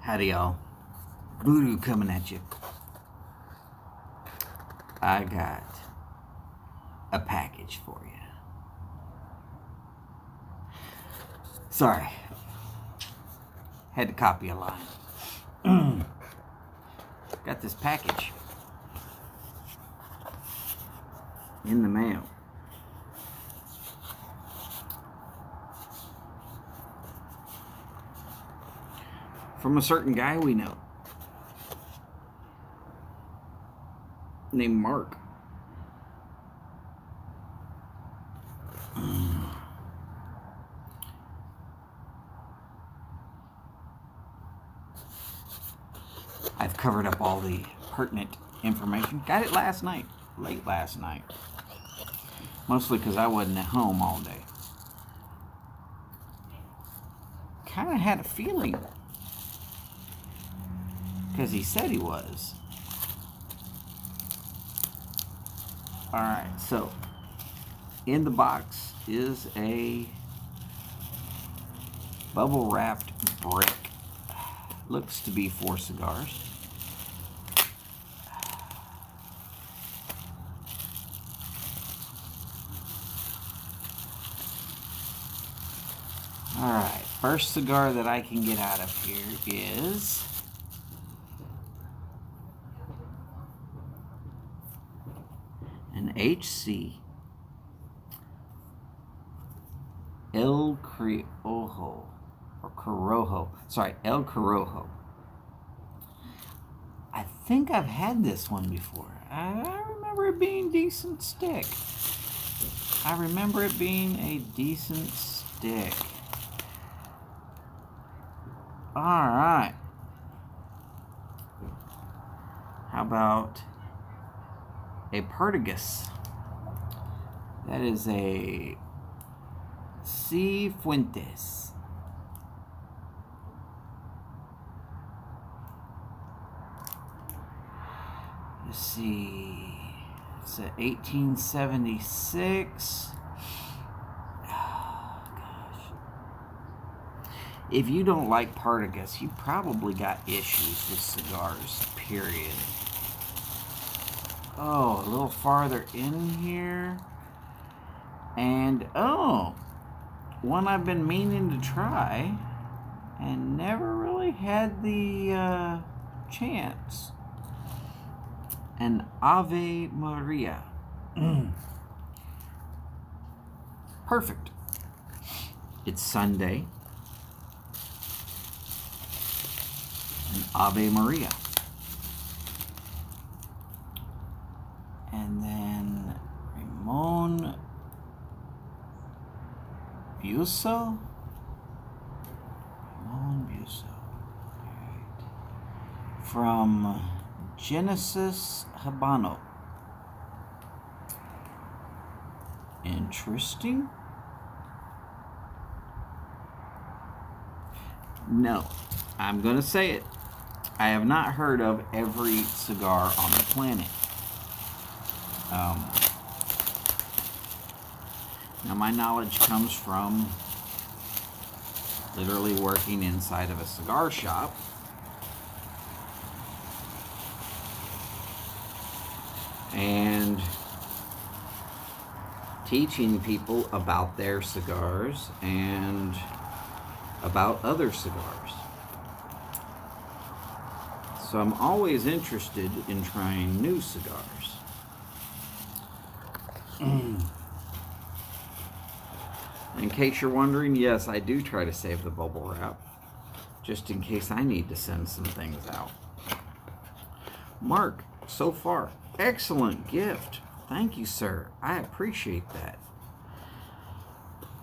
Howdy, y'all. Voodoo coming at you. I got a package for you. Sorry. Had to copy a line. Got this package in the mail. From a certain guy we know named Mark. I've covered up all the pertinent information. Got it last night, late last night. Mostly because I wasn't at home all day. Kind of had a feeling, because he said he was. Alright, so in the box is a bubble wrapped brick. Looks to be 4 cigars. Alright, first cigar that I can get out of here is an HC El Criollo, or Corojo. Sorry, El Corojo. I think I've had this one before. I remember it being decent stick. I remember it being a decent stick. Alright. How about a Partagas? That is a Cifuentes. Let's see. It's a 1876. Oh, gosh. If you don't like Partagas, you probably got issues with cigars, period. Oh, a little farther in here. And, oh, one I've been meaning to try and never really had the chance. An Ave Maria. Perfect. It's Sunday. An Ave Maria. And then Ramon Buso? Ramon Buso. Alright. From Genesis Habano. Interesting. No, I'm going to say it. I have not heard of every cigar on the planet. Now, my knowledge comes from literally working inside of a cigar shop. And teaching people about their cigars and about other cigars. So I'm always interested in trying new cigars. In case you're wondering, yes, I do try to save the bubble wrap, just in case I need to send some things out. Mark, so far, excellent gift. Thank you, sir. I appreciate that.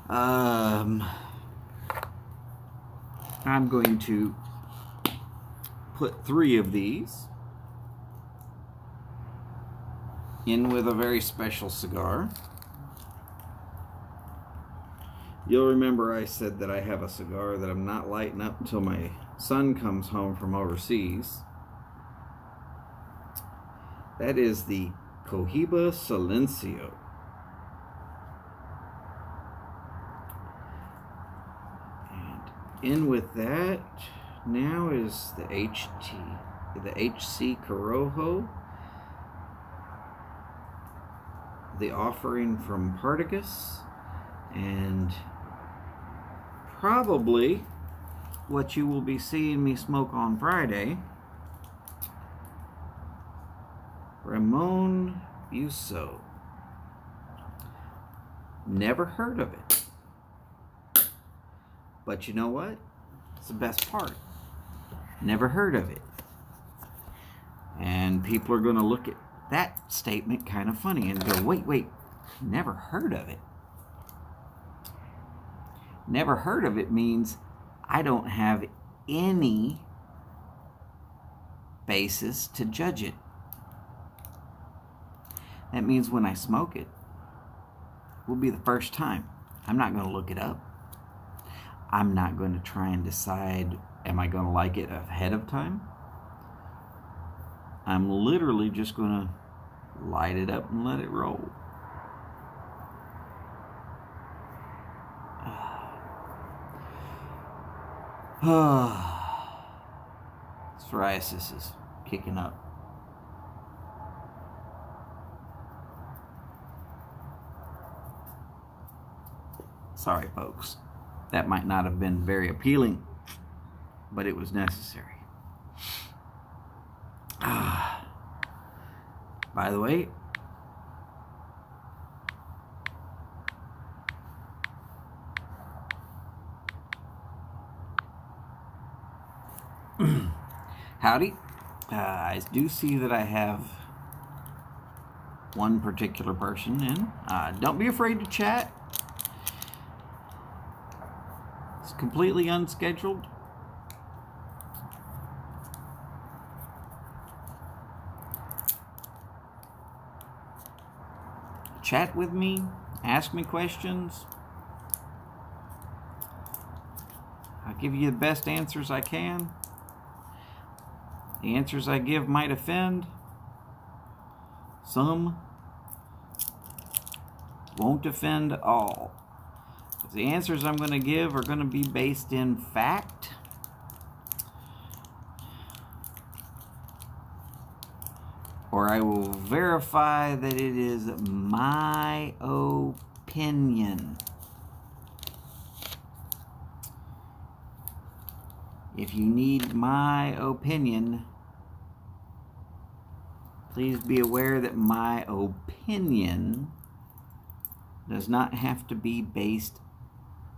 I'm going to put 3 of these in with a very special cigar. You'll remember I said that I have a cigar that I'm not lighting up until my son comes home from overseas. That is the Cohiba Silencio. And in with that, now is the HC Corojo, the offering from Partagas, and probably what you will be seeing me smoke on Friday, Ramon Buso. Never heard of it. But you know what? It's the best part. Never heard of it. And people are going to look at that statement kind of funny and go, wait, never heard of it. Never heard of it means I don't have any basis to judge it. That means when I smoke it, will be the first time. I'm not going to look it up. I'm not going to try and decide, am I going to like it ahead of time? I'm literally just going to light it up and let it roll. Psoriasis is kicking up. Sorry, folks. That might not have been very appealing, but it was necessary. By the way, howdy. I do see that I have one particular person in. Don't be afraid to chat. It's completely unscheduled. Chat with me, ask me questions. I'll give you the best answers I can. The answers I give might offend. Some won't offend all. The answers I'm going to give are going to be based in fact. Or I will verify that it is my opinion. If you need my opinion, please be aware that my opinion does not have to be based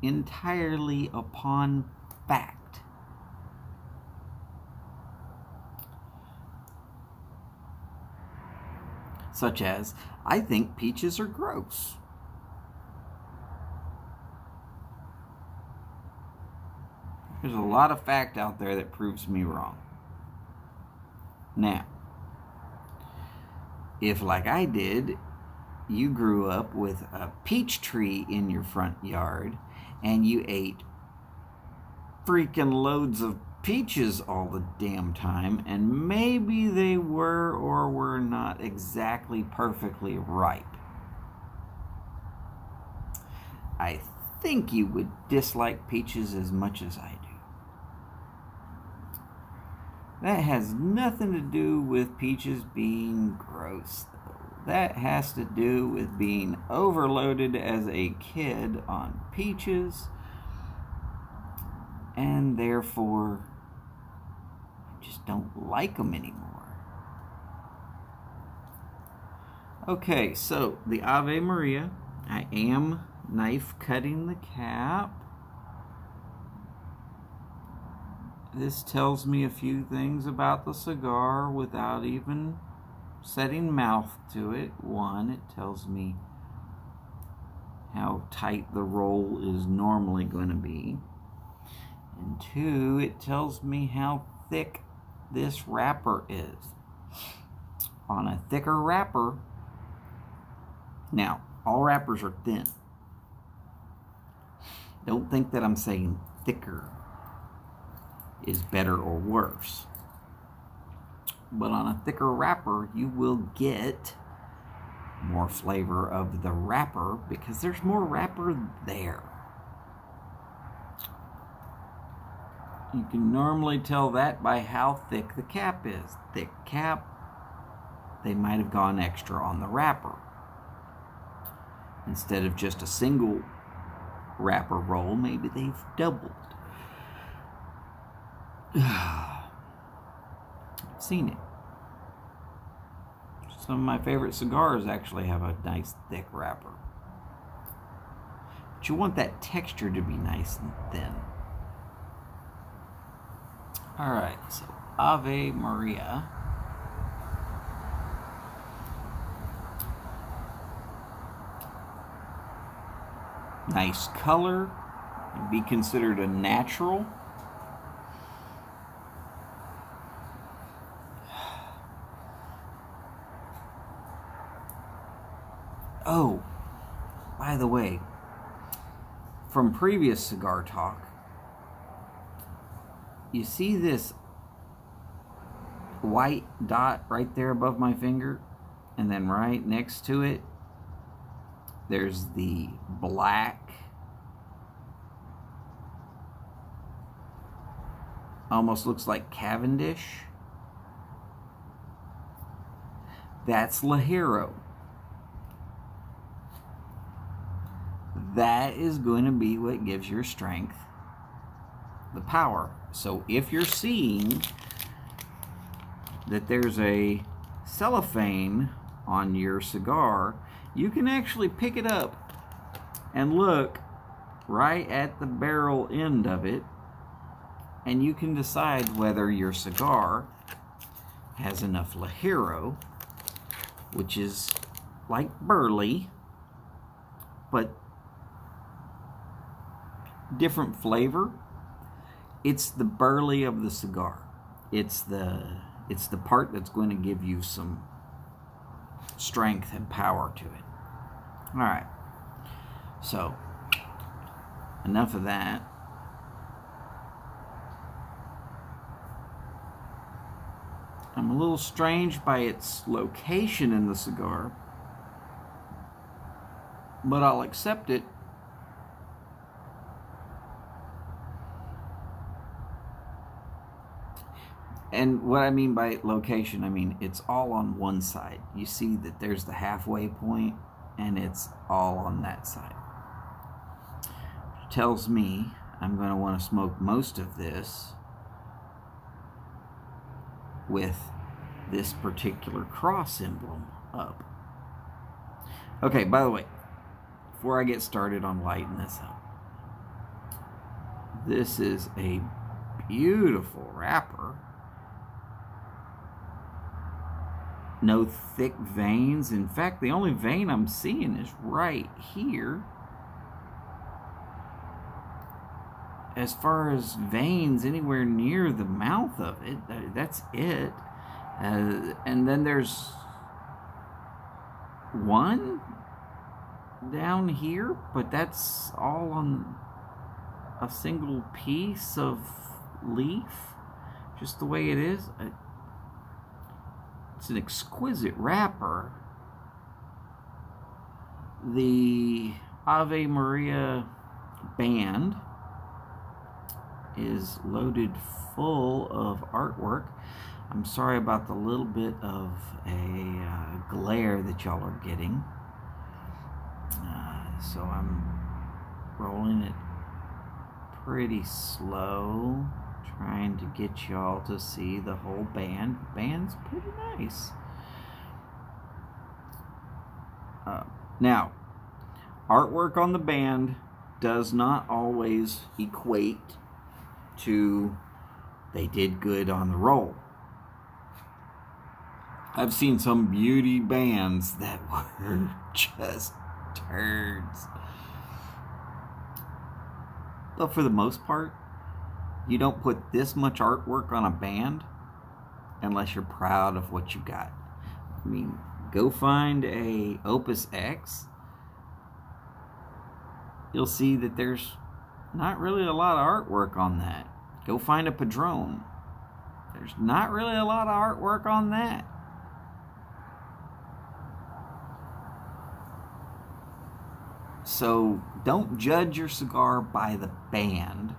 entirely upon fact. Such as, I think peaches are gross. There's a lot of fact out there that proves me wrong. Now, if like I did, you grew up with a peach tree in your front yard and you ate freaking loads of peaches all the damn time, and maybe they were or were not exactly perfectly ripe, I think you would dislike peaches as much as I do. That has nothing to do with peaches being gross, though. That has to do with being overloaded as a kid on peaches, and therefore I just don't like them anymore. Okay, so the Ave Maria. I am knife cutting the cap. This tells me a few things about the cigar without even setting mouth to it. One, it tells me how tight the roll is normally going to be. And two, it tells me how thick this wrapper is. On a thicker wrapper, now, all wrappers are thin. Don't think that I'm saying thicker is better or worse. But on a thicker wrapper, you will get more flavor of the wrapper because there's more wrapper there. You can normally tell that by how thick the cap is. Thick cap, they might have gone extra on the wrapper. Instead of just a single wrapper roll, maybe they've doubled. I've seen it. Some of my favorite cigars actually have a nice thick wrapper. But you want that texture to be nice and thin. Alright, so Ave Maria. Nice color. It'd be considered a natural. Oh, by the way, from previous cigar talk, you see this white dot right there above my finger, and then right next to it, there's the black, almost looks like Cavendish. That's Ligero. That is going to be what gives your strength the power. So if you're seeing that there's a cellophane on your cigar, you can actually pick it up and look right at the barrel end of it, and you can decide whether your cigar has enough Ligero, which is like burley, but different flavor. It's the burley of the cigar. It's the part that's going to give you some strength and power to it. All right. So, enough of that. I'm a little strange by its location in the cigar, but I'll accept it. And what I mean by location, I mean it's all on one side. You see that there's the halfway point, and it's all on that side. Which tells me I'm going to want to smoke most of this with this particular cross emblem up. Okay, by the way, before I get started on lighting this up, this is a beautiful wrapper. No thick veins. In fact, the only vein I'm seeing is right here. As far as veins anywhere near the mouth of it, that's it. And then there's one down here, but that's all on a single piece of leaf, just the way it is. It's an exquisite wrapper. The Ave Maria band is loaded full of artwork. I'm sorry about the little bit of a glare that y'all are getting. So I'm rolling it pretty slow, trying to get y'all to see the whole band. The band's pretty nice. Now, artwork on the band does not always equate to they did good on the roll. I've seen some beauty bands that were just turds. But for the most part, you don't put this much artwork on a band unless you're proud of what you got. I mean, go find a Opus X. You'll see that there's not really a lot of artwork on that. Go find a Padron. There's not really a lot of artwork on that. So don't judge your cigar by the band.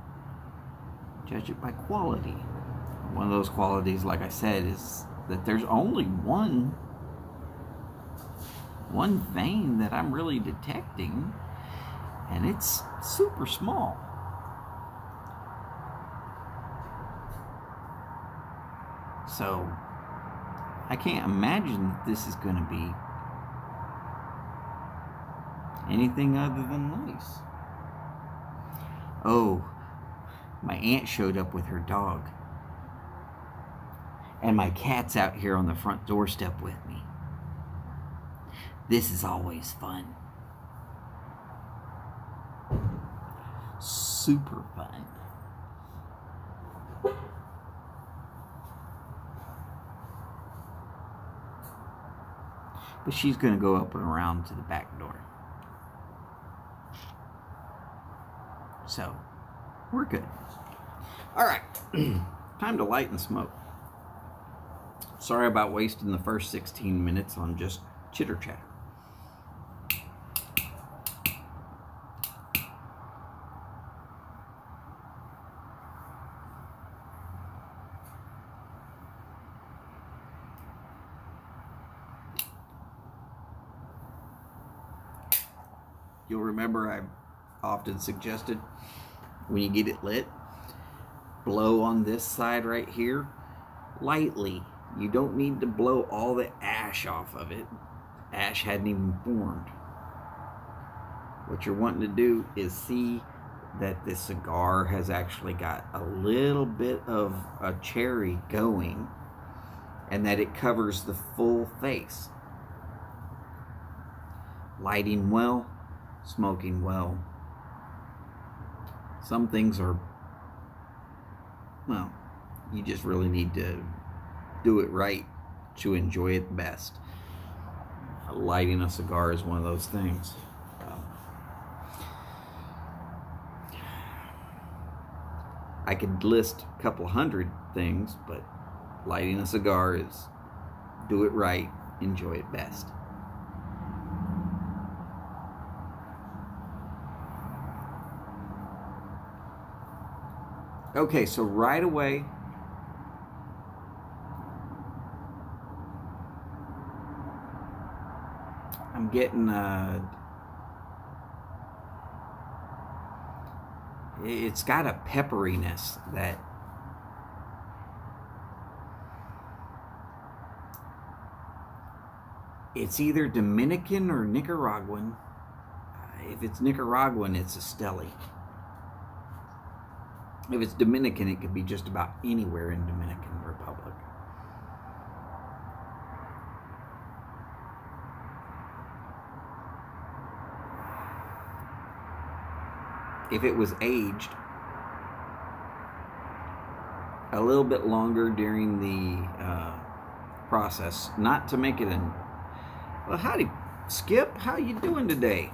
Judge it by quality. One of those qualities, like I said, is that there's only one vein that I'm really detecting, and it's super small. So I can't imagine that this is going to be anything other than nice. Oh, my aunt showed up with her dog. And my cat's out here on the front doorstep with me. This is always fun. Super fun. But she's going to go up and around to the back door. So, we're good. All right. Time to light and smoke. Sorry about wasting the first 16 minutes on just chitter chatter. You'll remember I've often suggested when you get it lit, blow on this side right here lightly. You don't need to blow all the ash off of it. Ash hadn't even formed. What you're wanting to do is see that this cigar has actually got a little bit of a cherry going, and that it covers the full face. Lighting well, smoking well. Some things are, well, you just really need to do it right to enjoy it best. Lighting a cigar is one of those things. I could list a couple hundred things, but lighting a cigar is do it right, enjoy it best. Okay, so right away, I'm getting it's got a pepperiness that it's either Dominican or Nicaraguan. If it's Nicaraguan, it's a Steli. If it's Dominican, it could be just about anywhere in Dominican Republic. If it was aged a little bit longer during the process, not to make it an... Well, howdy, Skip. How you doing today?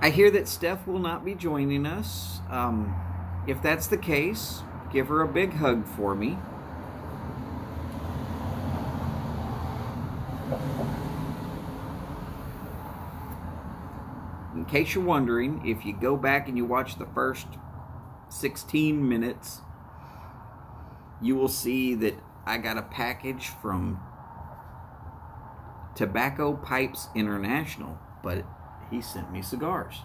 I hear that Steph will not be joining us. If that's the case, give her a big hug for me. In case you're wondering, if you go back and you watch the first 16 minutes, you will see that I got a package from Tobacco Pipes International, but he sent me cigars.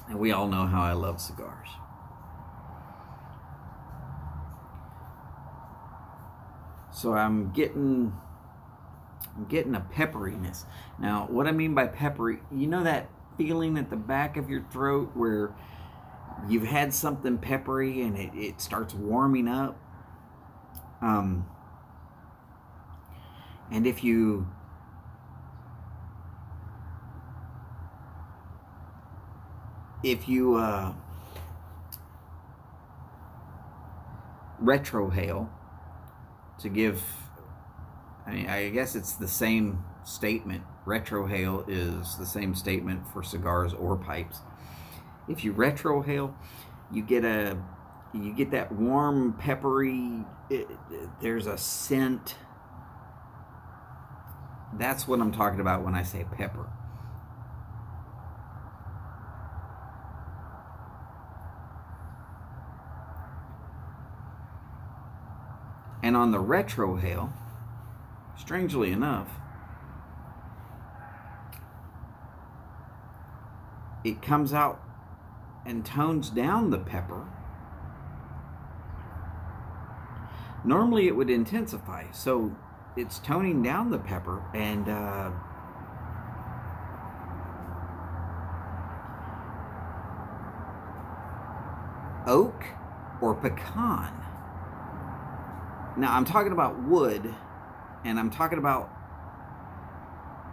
And we all know how I love cigars. So I'm getting a pepperiness. Now, what I mean by peppery, you know that feeling at the back of your throat where you've had something peppery and it starts warming up? And if you retrohale, to give, I mean, I guess it's the same statement. Retrohale is the same statement for cigars or pipes. If you retrohale, you get that warm, peppery, there's a scent. That's what I'm talking about when I say pepper. And on the retrohale, strangely enough, it comes out and tones down the pepper. Normally it would intensify, so it's toning down the pepper, and oak or pecan. Now I'm talking about wood, and I'm talking about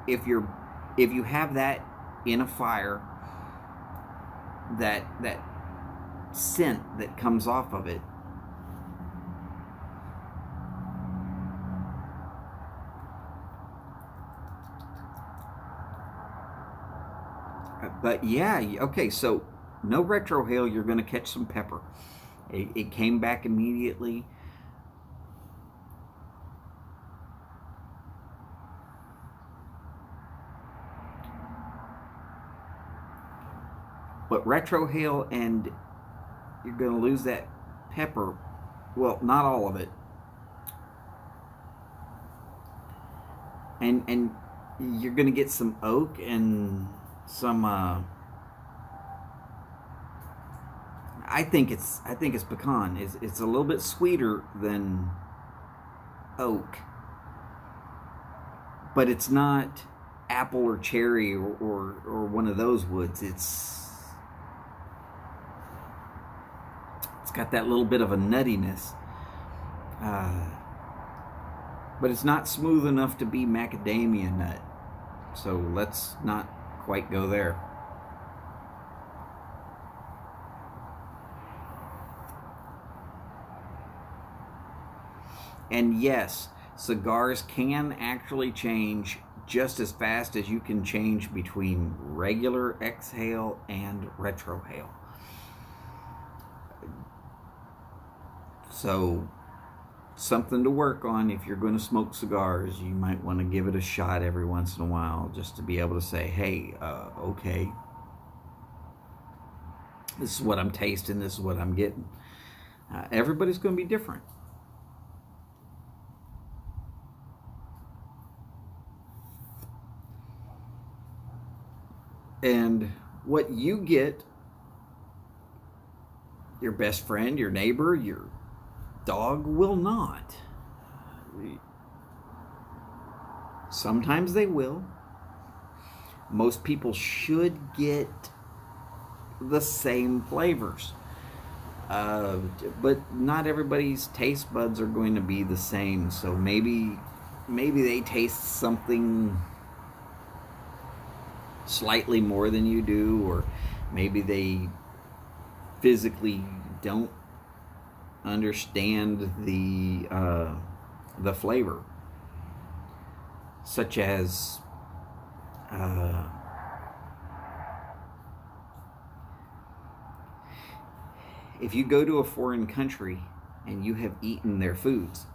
if you have that in a fire, that scent that comes off of it. But yeah, okay, so no retrohale, you're going to catch some pepper. It came back immediately. But retrohale, and you're going to lose that pepper. Well, not all of it. And you're going to get some oak and some I think it's pecan. It's a little bit sweeter than oak, but it's not apple or cherry or one of those woods. It's got that little bit of a nuttiness, but it's not smooth enough to be macadamia nut. So let's not quite go there. And yes, cigars can actually change just as fast as you can change between regular exhale and retrohale. So something to work on. If you're going to smoke cigars, you might want to give it a shot every once in a while, just to be able to say, hey, okay, this is what I'm tasting, this is what I'm getting. Everybody's going to be different. And what you get, your best friend, your neighbor, your dog will not. Sometimes they will. Most people should get the same flavors. But not everybody's taste buds are going to be the same. So maybe they taste something slightly more than you do, or maybe they physically don't understand the flavor, such as if you go to a foreign country and you have eaten their foods,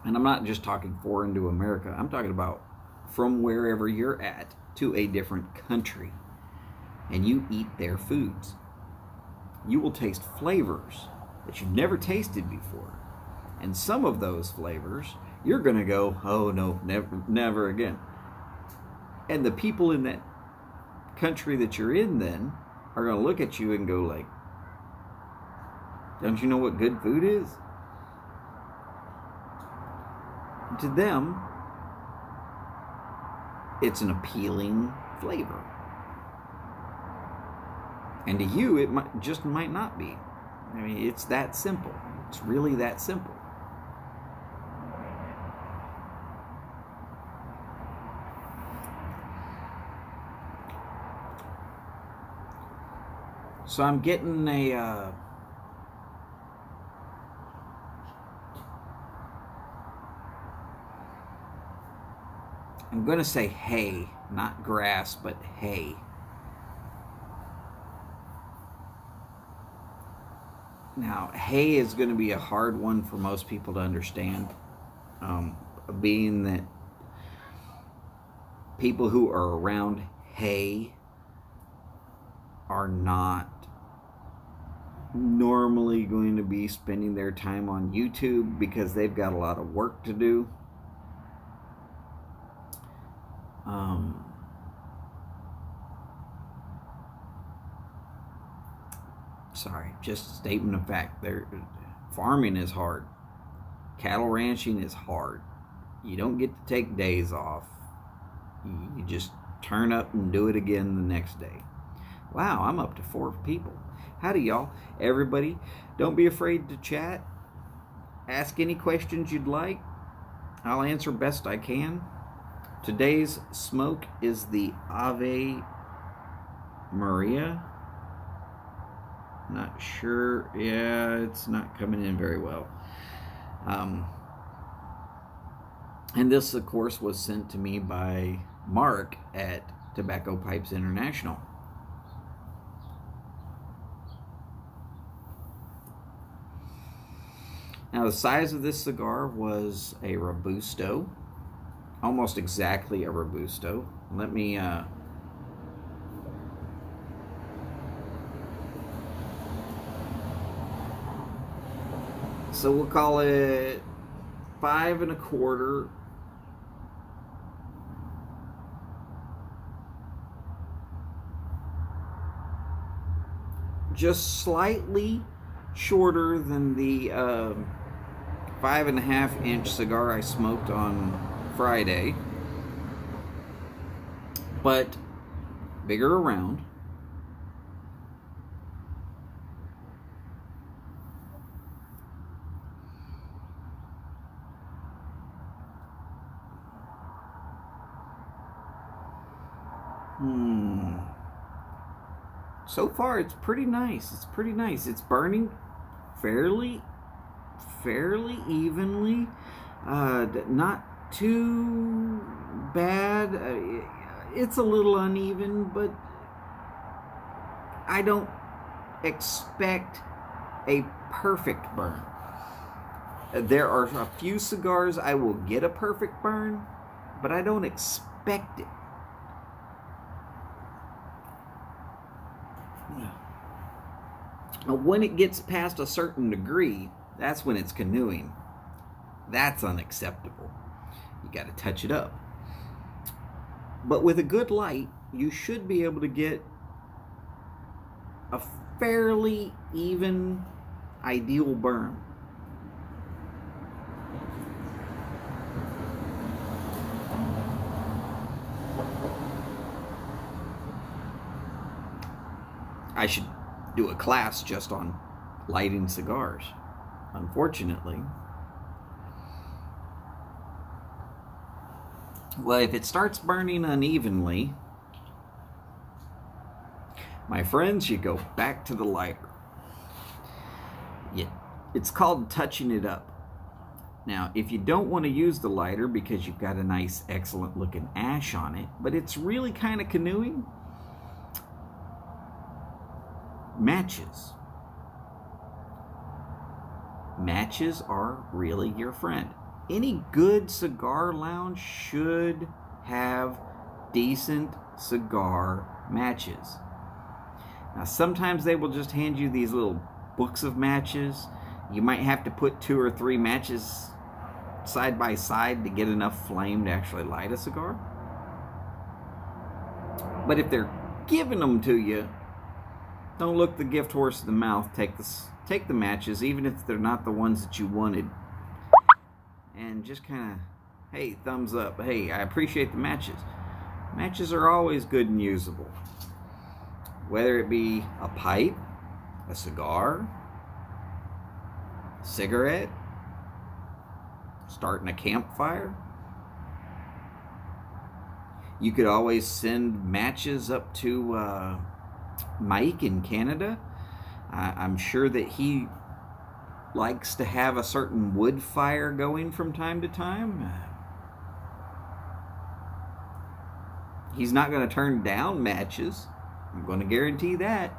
and I'm not just talking foreign to America, I'm talking about from wherever you're at to a different country, and you eat their foods, you will taste flavors that you've never tasted before. And some of those flavors, you're going to go, oh no, never again. And the people in that country that you're in then are going to look at you and go like, don't you know what good food is? To them, it's an appealing flavor. And to you, it might not be. I mean, it's that simple. It's really that simple. So I'm getting a I'm going to say hay, not grass, but hay. Now, hay is going to be a hard one for most people to understand, being that people who are around hay are not normally going to be spending their time on YouTube because they've got a lot of work to do. Sorry, just a statement of fact. Farming is hard. Cattle ranching is hard. You don't get to take days off. You just turn up and do it again the next day. Wow, I'm up to 4 people. Howdy, y'all. Everybody, don't be afraid to chat. Ask any questions you'd like. I'll answer best I can. Today's smoke is the Ave Maria. Not sure. Yeah, it's not coming in very well. And this, of course, was sent to me by Mark at Tobacco Pipes International. Now, the size of this cigar was a Robusto, almost exactly a Robusto. Let me so we'll call it 5 1/4. Just slightly shorter than the 5 1/2 inch cigar I smoked on Friday, but bigger around. So far, it's pretty nice. It's pretty nice. It's burning fairly evenly. Not too bad. It's a little uneven, but I don't expect a perfect burn. There are a few cigars I will get a perfect burn, but I don't expect it. When it gets past a certain degree, that's when it's canoeing. That's unacceptable. You got to touch it up. But with a good light, you should be able to get a fairly even, ideal burn. I should do a class just on lighting cigars, unfortunately. Well, if it starts burning unevenly, my friends, you go back to the lighter. It's called touching it up. Now, if you don't want to use the lighter because you've got a nice, excellent looking ash on it, but it's really kind of canoeing, matches. Matches are really your friend. Any good cigar lounge should have decent cigar matches. Now, sometimes they will just hand you these little books of matches. You might have to put 2 or 3 matches side by side to get enough flame to actually light a cigar. But if they're giving them to you, don't look the gift horse in the mouth. Take the matches, even if they're not the ones that you wanted, and just kind of, hey, thumbs up. Hey, I appreciate the matches. Matches are always good and usable. Whether it be a pipe, a cigar, a cigarette, starting a campfire. You could always send matches up to Mike in Canada. I'm sure that he likes to have a certain wood fire going from time to time. He's not going to turn down matches. I'm going to guarantee that.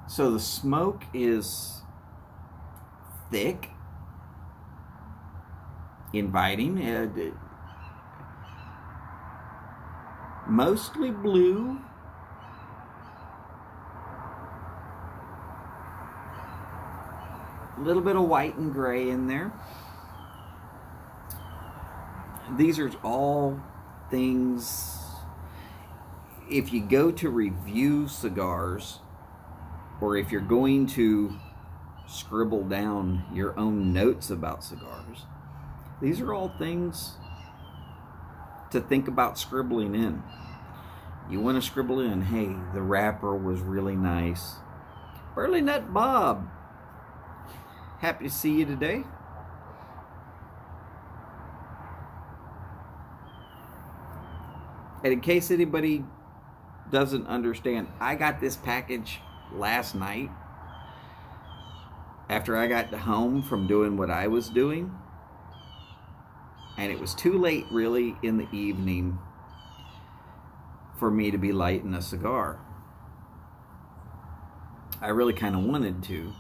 So the smoke is thick, inviting. mostly blue. A little bit of white and gray in there. These are all things, if you go to review cigars, or if you're going to scribble down your own notes about cigars, these are all things to think about scribbling in. You want to scribble in, hey, the wrapper was really nice. Burley Nut Bob, happy to see you today. And in case anybody doesn't understand, I got this package last night after I got home from doing what I was doing, and it was too late really in the evening for me to be lighting a cigar. I really kind of wanted to,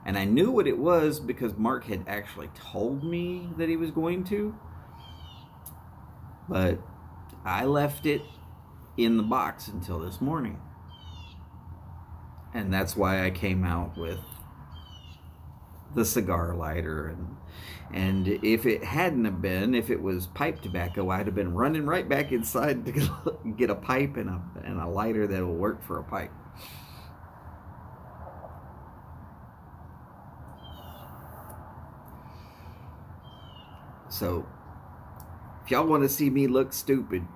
and I knew what it was because Mark had actually told me that he was going to, but I left it in the box until this morning. And that's why I came out with the cigar lighter. And if it hadn't have been, if it was pipe tobacco, I'd have been running right back inside to get a pipe and a lighter that will work for a pipe. So if y'all want to see me look stupid,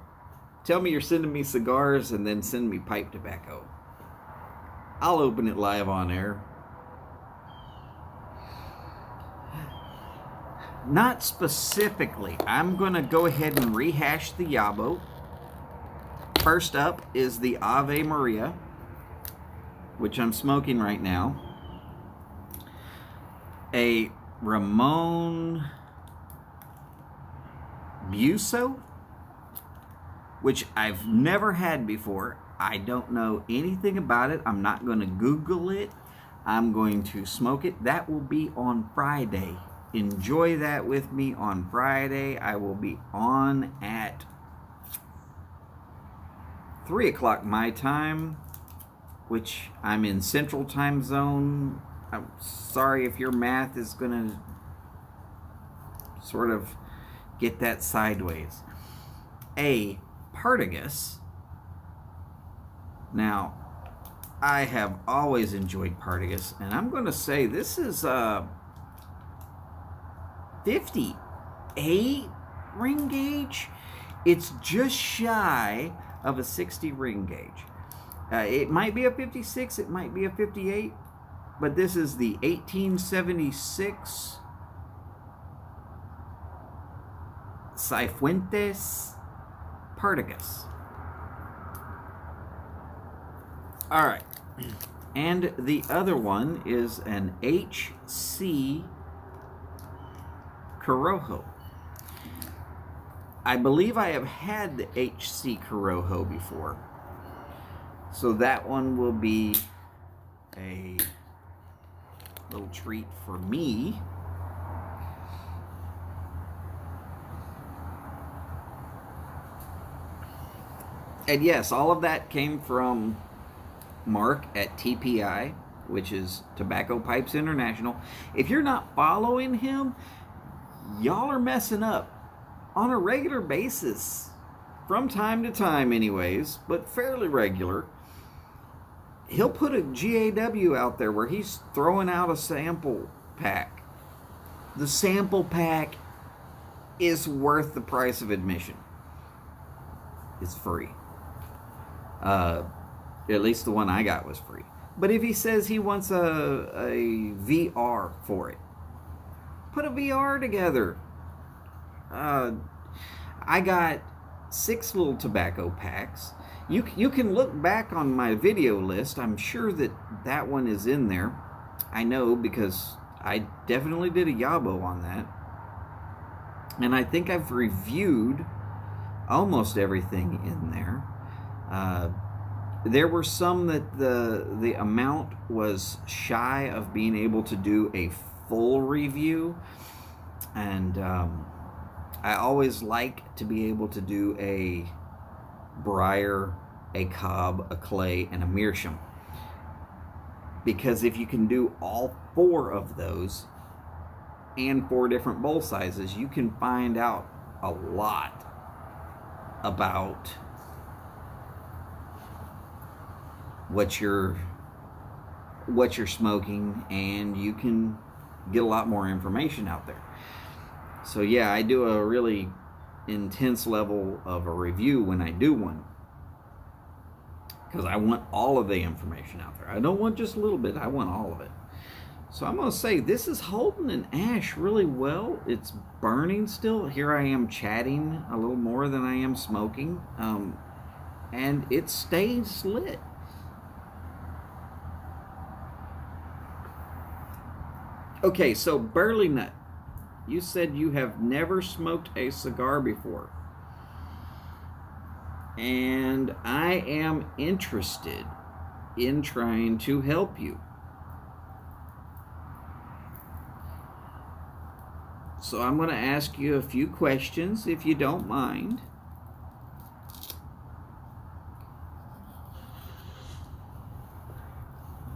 tell me you're sending me cigars and then send me pipe tobacco. I'll open it live on air. Not specifically. I'm going to go ahead and rehash the YABO. First up is the Ave Maria, which I'm smoking right now. A Ramon Buso, which I've never had before. I don't know anything about it. I'm not going to Google it. I'm going to smoke it. That will be on Friday. Enjoy that with me on Friday. I will be on at 3 o'clock my time, which I'm in Central Time Zone. I'm sorry if your math is going to sort of get that sideways. A Partagas. Now, I have always enjoyed Partagas, and I'm going to say this is 58 ring gauge. It's just shy of a 60 ring gauge. It might be a 56, it might be a 58, but this is the 1876 Cifuentes Partagas. All right, and the other one is an HC Corojo. I believe I have had the HC Corojo before, so that one will be a little treat for me. And yes, all of that came from Mark at TPI, which is Tobacco Pipes International. If you're not following him, y'all are messing up on a regular basis, from time to time anyways, but fairly regular. He'll put a GAW out there where he's throwing out a sample pack. The sample pack is worth the price of admission. It's free. At least the one I got was free. But if he says he wants a VR for it, put a VR together. I got 6 little tobacco packs. You can look back on my video list. I'm sure that one is in there. I know because I definitely did a YABO on that. And I think I've reviewed almost everything in there. There were some that the amount was shy of being able to do a full review, and I always like to be able to do a briar, a cob, a clay, and a meerschaum. Because if you can do all 4 of those and 4 different bowl sizes, you can find out a lot about what you're smoking, and you can get a lot more information out there. So yeah, I do a really intense level of a review when I do one, because I want all of the information out there. I don't want just a little bit, I want all of it. So I'm going to say this is holding an ash really well. It's burning still. Here I am chatting a little more than I am smoking, and it stays lit. Okay, so Burley Nut, you said you have never smoked a cigar before. And I am interested in trying to help you. So I'm going to ask you a few questions, if you don't mind.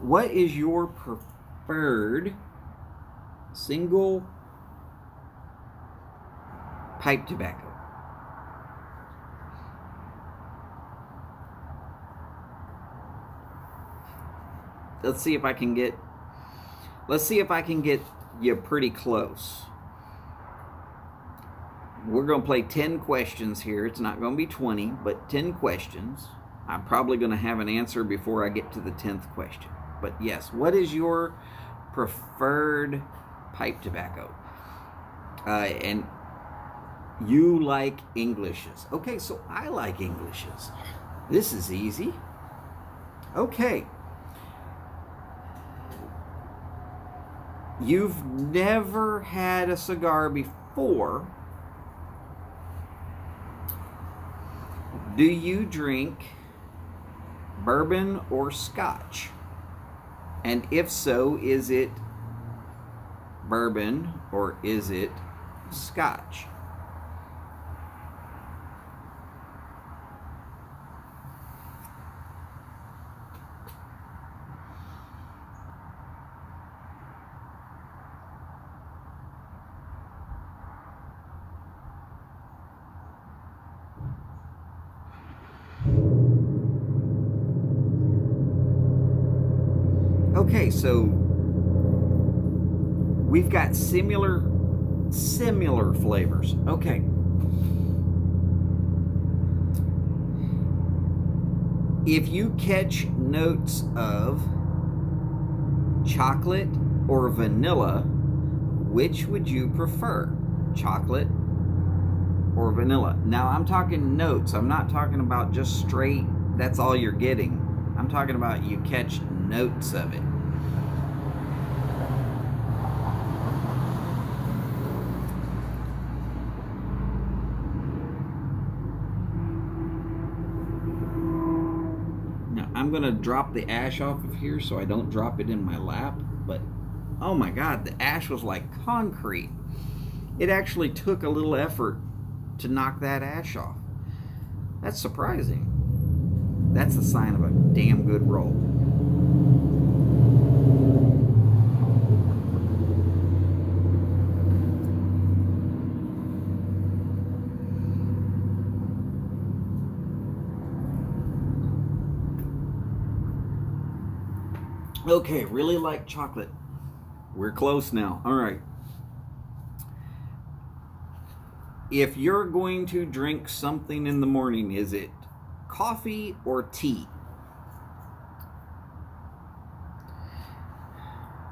What is your preferred single pipe tobacco? Let's see if I can get you pretty close. We're going to play 10 questions here. It's not going to be 20, but 10 questions. I'm probably going to have an answer before I get to the 10th question. But yes, what is your preferred pipe tobacco? And you like Englishes. Okay, so I like Englishes. This is easy. Okay. You've never had a cigar before. Do you drink bourbon or scotch? And if so, is it bourbon or is it scotch? Okay, so we've got similar flavors. Okay. If you catch notes of chocolate or vanilla, which would you prefer? Chocolate or vanilla? Now, I'm talking notes. I'm not talking about just straight, that's all you're getting. I'm talking about you catch notes of it. Now, I'm going to drop the ash off of here so I don't drop it in my lap, but oh my God, the ash was like concrete. It actually took a little effort to knock that ash off. That's surprising. That's a sign of a damn good roll. Okay, really like chocolate. We're close now. All right. If you're going to drink something in the morning, is it coffee or tea?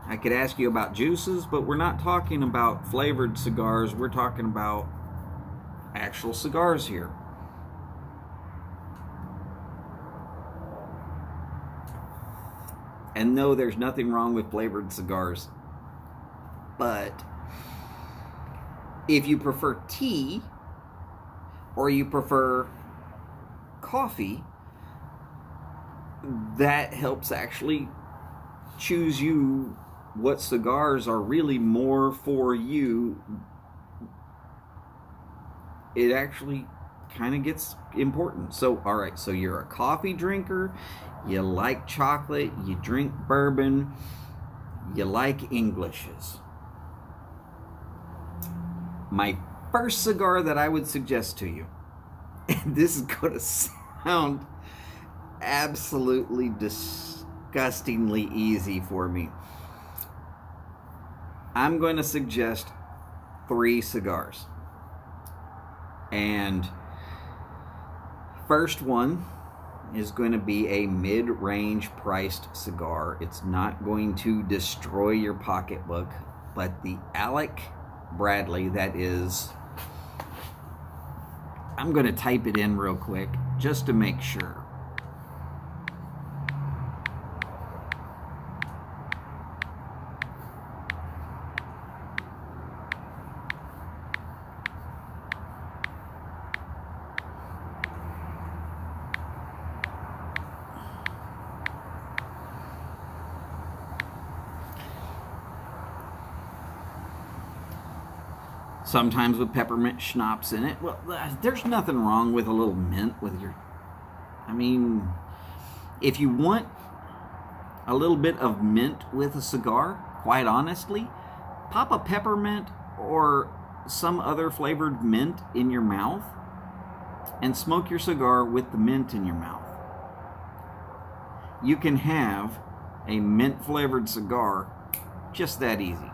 I could ask you about juices, but we're not talking about flavored cigars. We're talking about actual cigars here. And no, there's nothing wrong with flavored cigars. But if you prefer tea or you prefer coffee, that helps actually choose you what cigars are really more for you. It actually kind of gets important. So, all right, so you're a coffee drinker, you like chocolate, you drink bourbon, you like Englishes. My first cigar that I would suggest to you, and this is going to sound absolutely disgustingly easy for me. I'm going to suggest 3 cigars. And first one is going to be a mid-range priced cigar. It's not going to destroy your pocketbook, but the Alec Bradley, that is, I'm going to type it in real quick just to make sure. Sometimes with peppermint schnapps in it. Well, there's nothing wrong with a little mint with your... I mean, if you want a little bit of mint with a cigar, quite honestly, pop a peppermint or some other flavored mint in your mouth and smoke your cigar with the mint in your mouth. You can have a mint flavored cigar just that easy.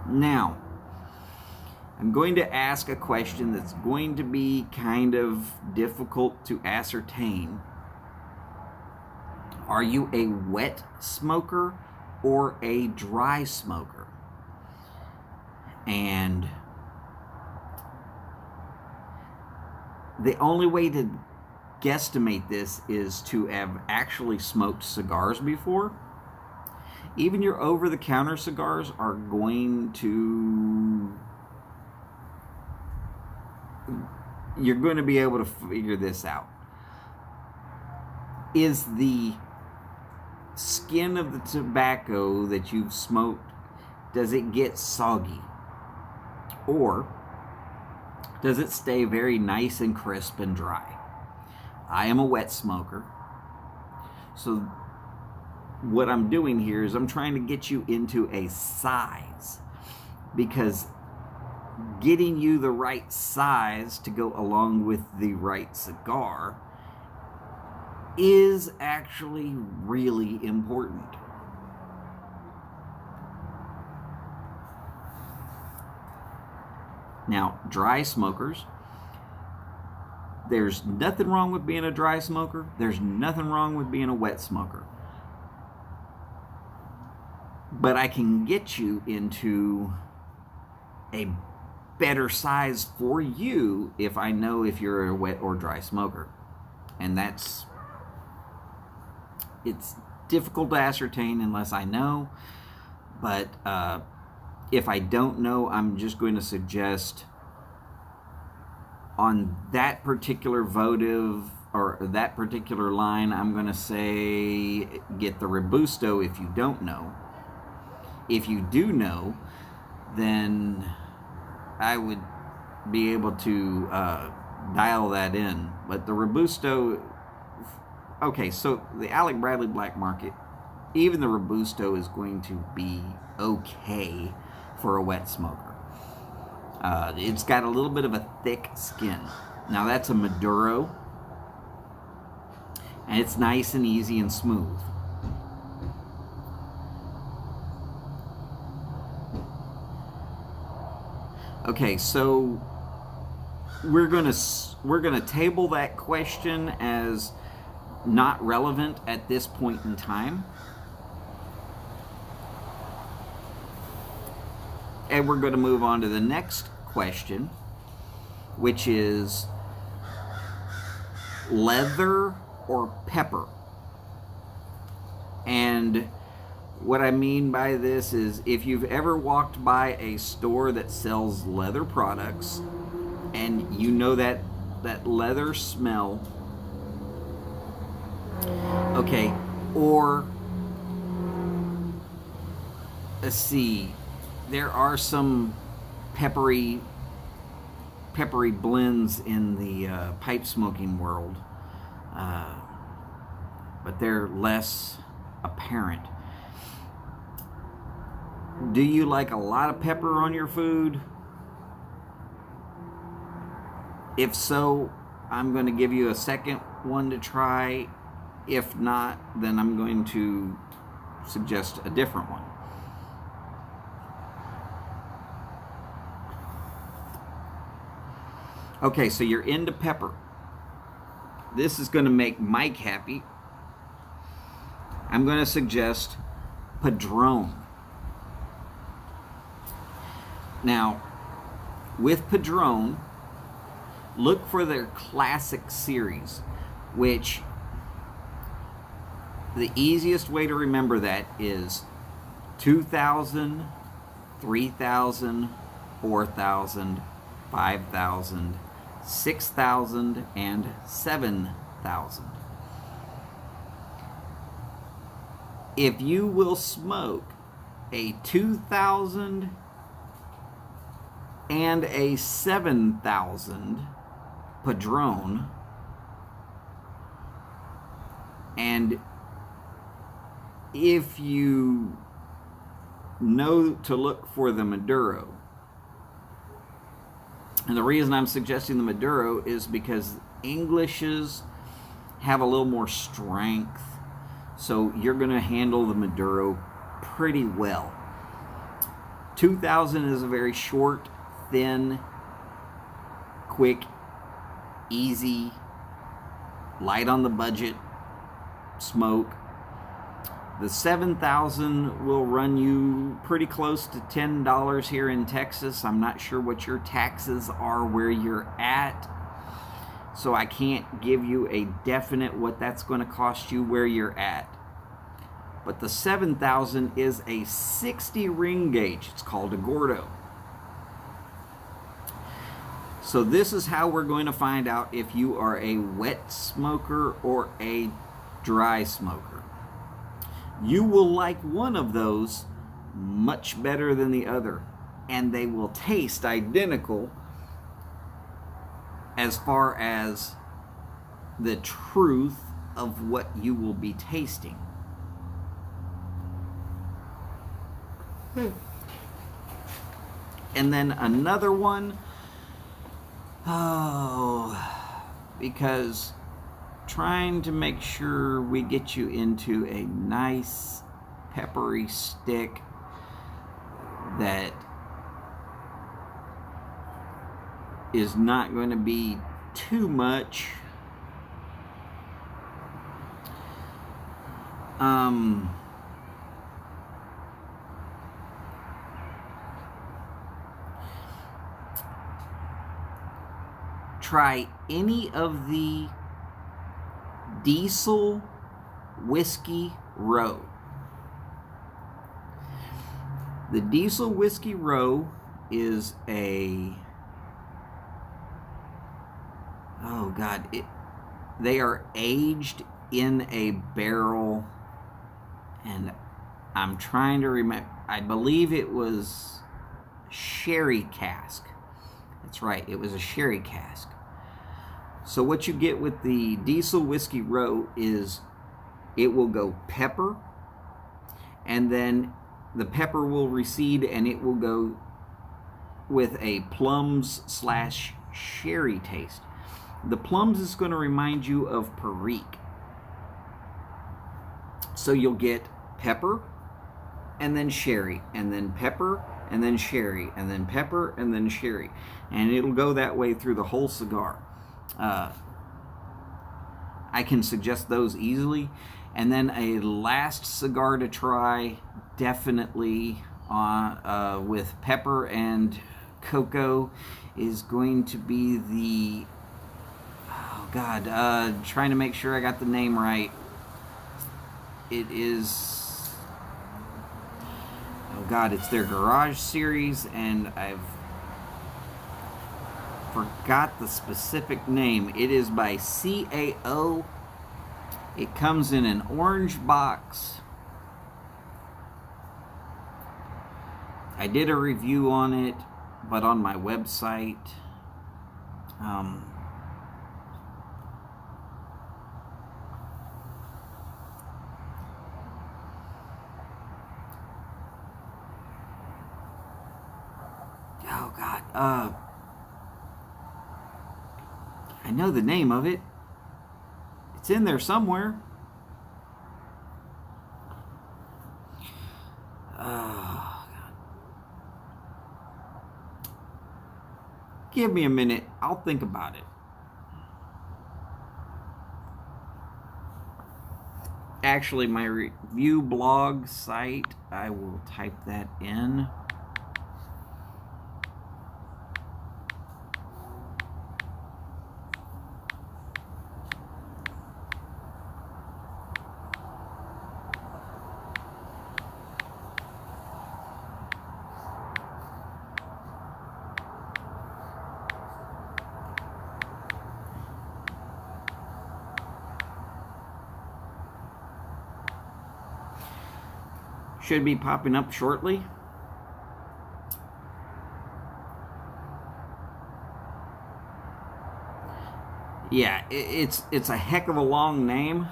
Now, I'm going to ask a question that's going to be kind of difficult to ascertain. Are you a wet smoker or a dry smoker? And the only way to guesstimate this is to have actually smoked cigars before. Even your over-the-counter cigars are going to... You're going to be able to figure this out. Is the skin of the tobacco that you've smoked, does it get soggy? Or does it stay very nice and crisp and dry? I am a wet smoker. So what I'm doing here is I'm trying to get you into a size, because getting you the right size to go along with the right cigar is actually really important. Now, dry smokers, there's nothing wrong with being a dry smoker. There's nothing wrong with being a wet smoker. But I can get you into a better size for you if I know if you're a wet or dry smoker. And it's difficult to ascertain unless I know. But if I don't know, I'm just going to suggest on that particular votive or that particular line, I'm going to say get the Robusto if you don't know. If you do know, then I would be able to dial that in. But the Robusto, okay, so the Alec Bradley Black Market, even the Robusto is going to be okay for a wet smoker. It's got a little bit of a thick skin. Now that's a Maduro, and it's nice and easy and smooth. Okay, so we're gonna table that question as not relevant at this point in time. And we're going to move on to the next question, which is leather or pepper. And what I mean by this is if you've ever walked by a store that sells leather products and you know that leather smell, okay, or let's see, there are some peppery blends in the pipe smoking world, but they're less apparent. Do you like a lot of pepper on your food? If so, I'm going to give you a second one to try. If not, then I'm going to suggest a different one. Okay, so you're into pepper. This is going to make Mike happy. I'm going to suggest Padron. Now, with Padron, look for their classic series, which the easiest way to remember that is 2,000, 3,000, 4,000, 5,000, 6,000, and 7,000. If you will smoke a 2,000 and a 7,000 Padron, and if you know to look for the Maduro, and the reason I'm suggesting the Maduro is because Englishes have a little more strength, so you're going to handle the Maduro pretty well. 2,000 is a very short, thin, quick, easy, light on the budget smoke. The 7,000 will run you pretty close to $10 here in Texas. I'm not sure what your taxes are where you're at, so I can't give you a definite what that's going to cost you where you're at. But the 7,000 is a 60 ring gauge. It's called a Gordo. So this is how we're going to find out if you are a wet smoker or a dry smoker. You will like one of those much better than the other, and they will taste identical as far as the truth of what you will be tasting. And then another one, because trying to make sure we get you into a nice peppery stick that is not going to be too much. Try any of the Diesel Whiskey Row. The Diesel Whiskey Row is a, they are aged in a barrel, and I'm trying to remember, I believe it was sherry cask. That's right, it was a sherry cask. So what you get with the Diesel Whiskey Row is it will go pepper, and then the pepper will recede and it will go with a plums / sherry taste. The plums is going to remind you of Perique. So you'll get pepper and then sherry, and then pepper and then sherry, and then pepper and then sherry. And it'll go that way through the whole cigar. I can suggest those easily. And then a last cigar to try, definitely with pepper and cocoa, is going to be the, trying to make sure I got the name right. It is, it's their Garage series, and I've forgot the specific name. It is by CAO. It comes in an orange box. I did a review on it. but on my website, oh God, I know the name of it. It's in there somewhere. Oh, God. Give me a minute. I'll think about it. Actually, my review blog site, I will type that in. Should be popping up shortly. Yeah, it's a heck of a long name.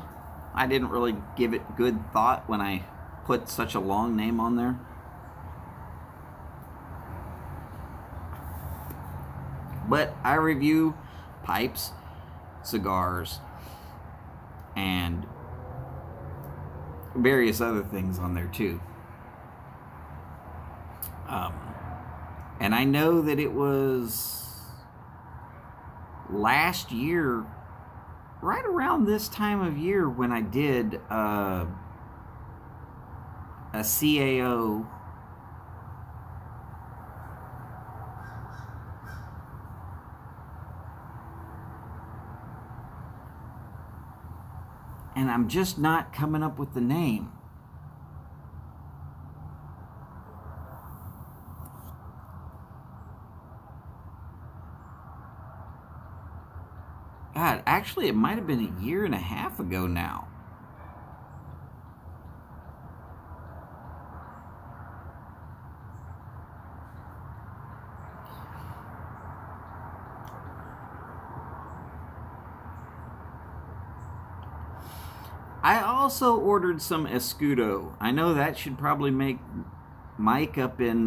I didn't really give it good thought when I put such a long name on there. But I review pipes, cigars, and various other things on there too. And I know that it was last year, right around this time of year, when I did a CAO and I'm just not coming up with the name. God, actually, it might have been a year and a half ago now. I also ordered some Escudo. I know that should probably make Mike up in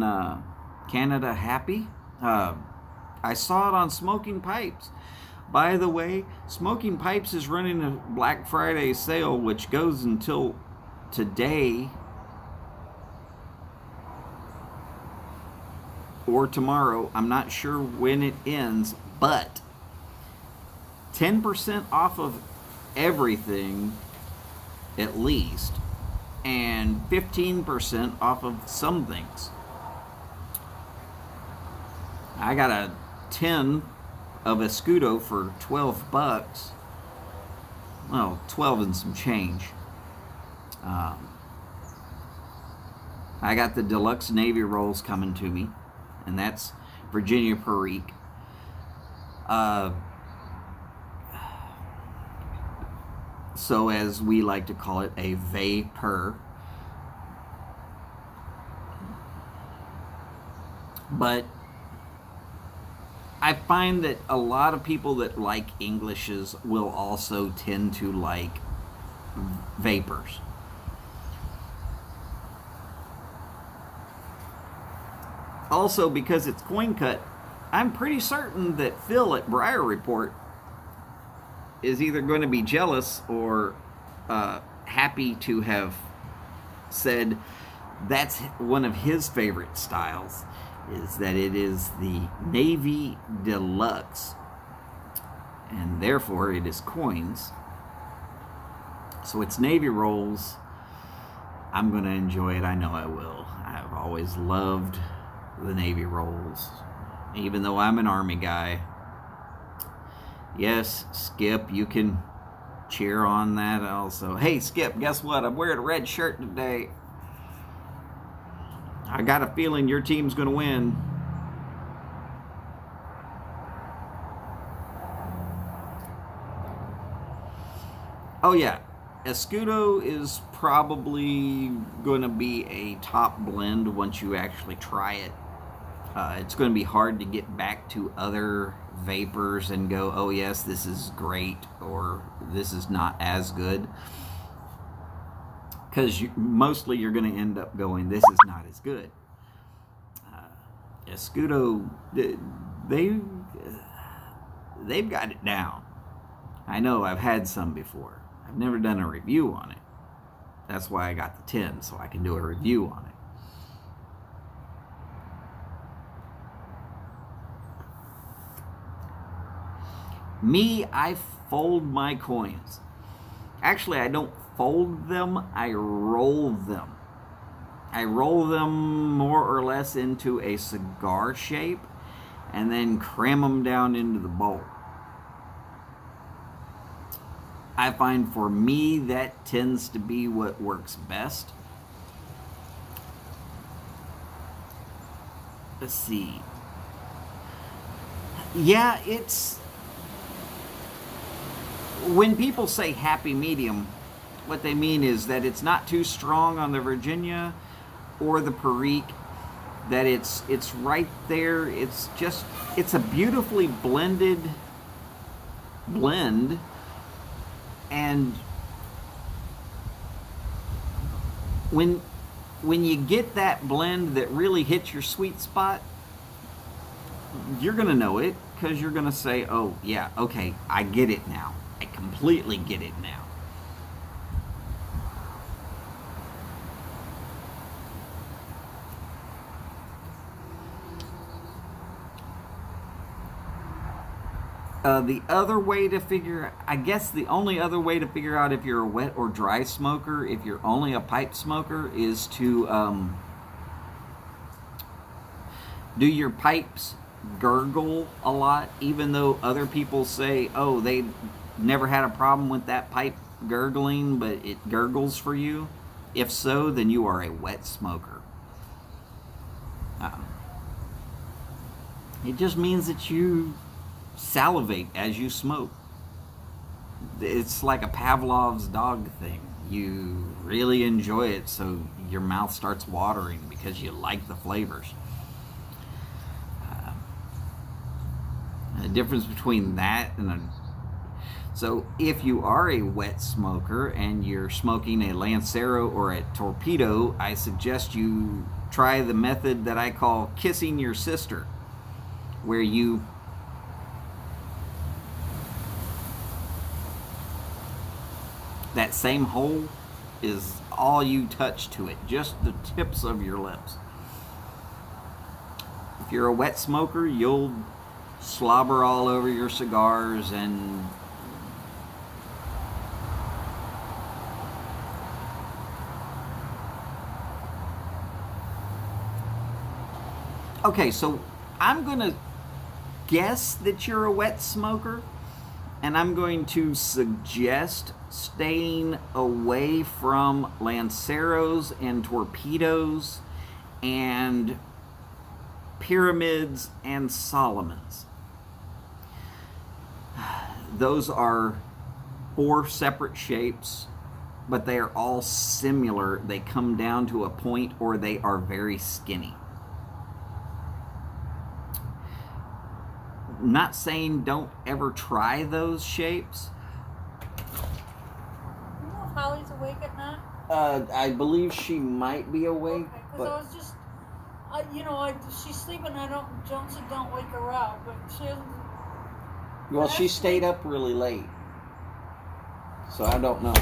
Canada happy. I saw it on Smoking Pipes. By the way, Smoking Pipes is running a Black Friday sale, which goes until today or tomorrow. I'm not sure when it ends, but 10% off of everything, at least, and 15% off of some things. I got a 10 of Escudo for $12. Well, 12 and some change. I got the deluxe Navy rolls coming to me, and that's Virginia Perique. So, as we like to call it, a vapor. But I find that a lot of people that like Englishes will also tend to like vapors. Also, because it's coin cut, I'm pretty certain that Phil at Briar Report is either going to be jealous or happy to have said that's one of his favorite styles, is that it is the Navy Deluxe, and therefore it is coins. So it's Navy rolls. I'm going to enjoy it. I know I will. I've always loved the Navy rolls, even though I'm an Army guy. Yes, Skip, you can cheer on that also. Hey, Skip, guess what? I'm wearing a red shirt today. I got a feeling your team's going to win. Oh, yeah. Escudo is probably going to be a top blend once you actually try it. It's going to be hard to get back to other vapors and go, oh yes, this is great, or this is not as good. Because mostly you're going to end up going, this is not as good. Escudo, they've got it down. I know, I've had some before. I've never done a review on it. That's why I got the 10, so I can do a review on it. Me, I fold my coins. Actually, I don't fold them, I roll them. I roll them more or less into a cigar shape and then cram them down into the bowl. I find for me that tends to be what works best. Let's see. Yeah, it's... When people say happy medium, what they mean is that it's not too strong on the Virginia or the Perique, that it's right there. It's a beautifully blended blend, and when you get that blend that really hits your sweet spot, you're gonna know it, because you're gonna say, oh yeah, okay, I get it now. I completely get it now. The other way to figure, I guess the only other way to figure out if you're a wet or dry smoker, if you're only a pipe smoker, is to do your pipes gurgle a lot, even though other people say, oh, they never had a problem with that pipe gurgling, but it gurgles for you. If so, then you are a wet smoker. It just means that you salivate as you smoke. It's like a Pavlov's dog thing. You really enjoy it, so your mouth starts watering because you like the flavors. The difference between that and so if you are a wet smoker and you're smoking a Lancero or a Torpedo, I suggest you try the method that I call kissing your sister, where you that same hole is all you touch to it, just the tips of your lips. If you're a wet smoker, you'll slobber all over your cigars and okay, so I'm gonna guess that you're a wet smoker, and I'm going to suggest staying away from Lanceros and Torpedoes and Pyramids and Solomons. Those are 4 separate shapes, but they are all similar. They come down to a point, or they are very skinny. I'm not saying don't ever try those shapes. You know if Holly's awake at night? I believe she might be awake. Okay, because I was just, she's sleeping. Jonesy don't wake her out, but she hasn't. Well, she stayed up really late, so I don't know.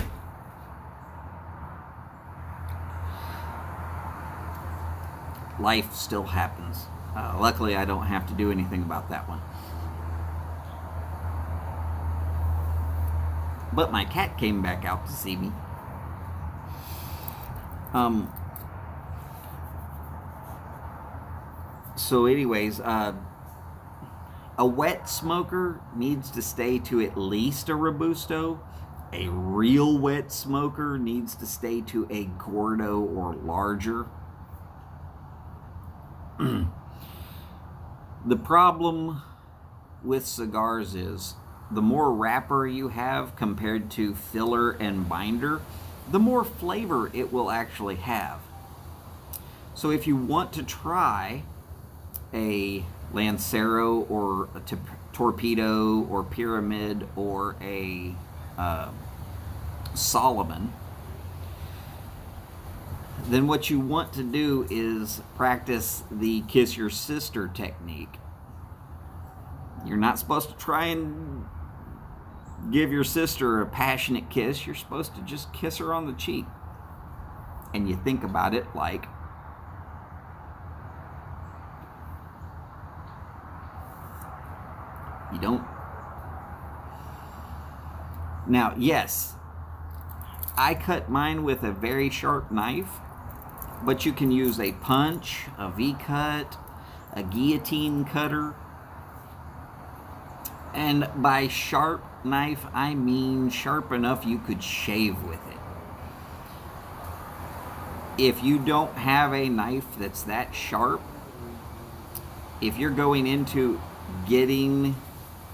Life still happens. Luckily, I don't have to do anything about that one. But my cat came back out to see me. So anyways, a wet smoker needs to stay to at least a Robusto. A real wet smoker needs to stay to a Gordo or larger. The problem with cigars is the more wrapper you have compared to filler and binder, the more flavor it will actually have. So if you want to try a Lancero or a Torpedo or Pyramid or a Solomon, then what you want to do is practice the kiss your sister technique. You're not supposed to try and give your sister a passionate kiss. You're supposed to just kiss her on the cheek. And you think about it like, you don't. Now, yes, I cut mine with a very sharp knife, but you can use a punch, a V-cut, a guillotine cutter. And by sharp knife, I mean sharp enough you could shave with it. If you don't have a knife that's that sharp, if you're going into getting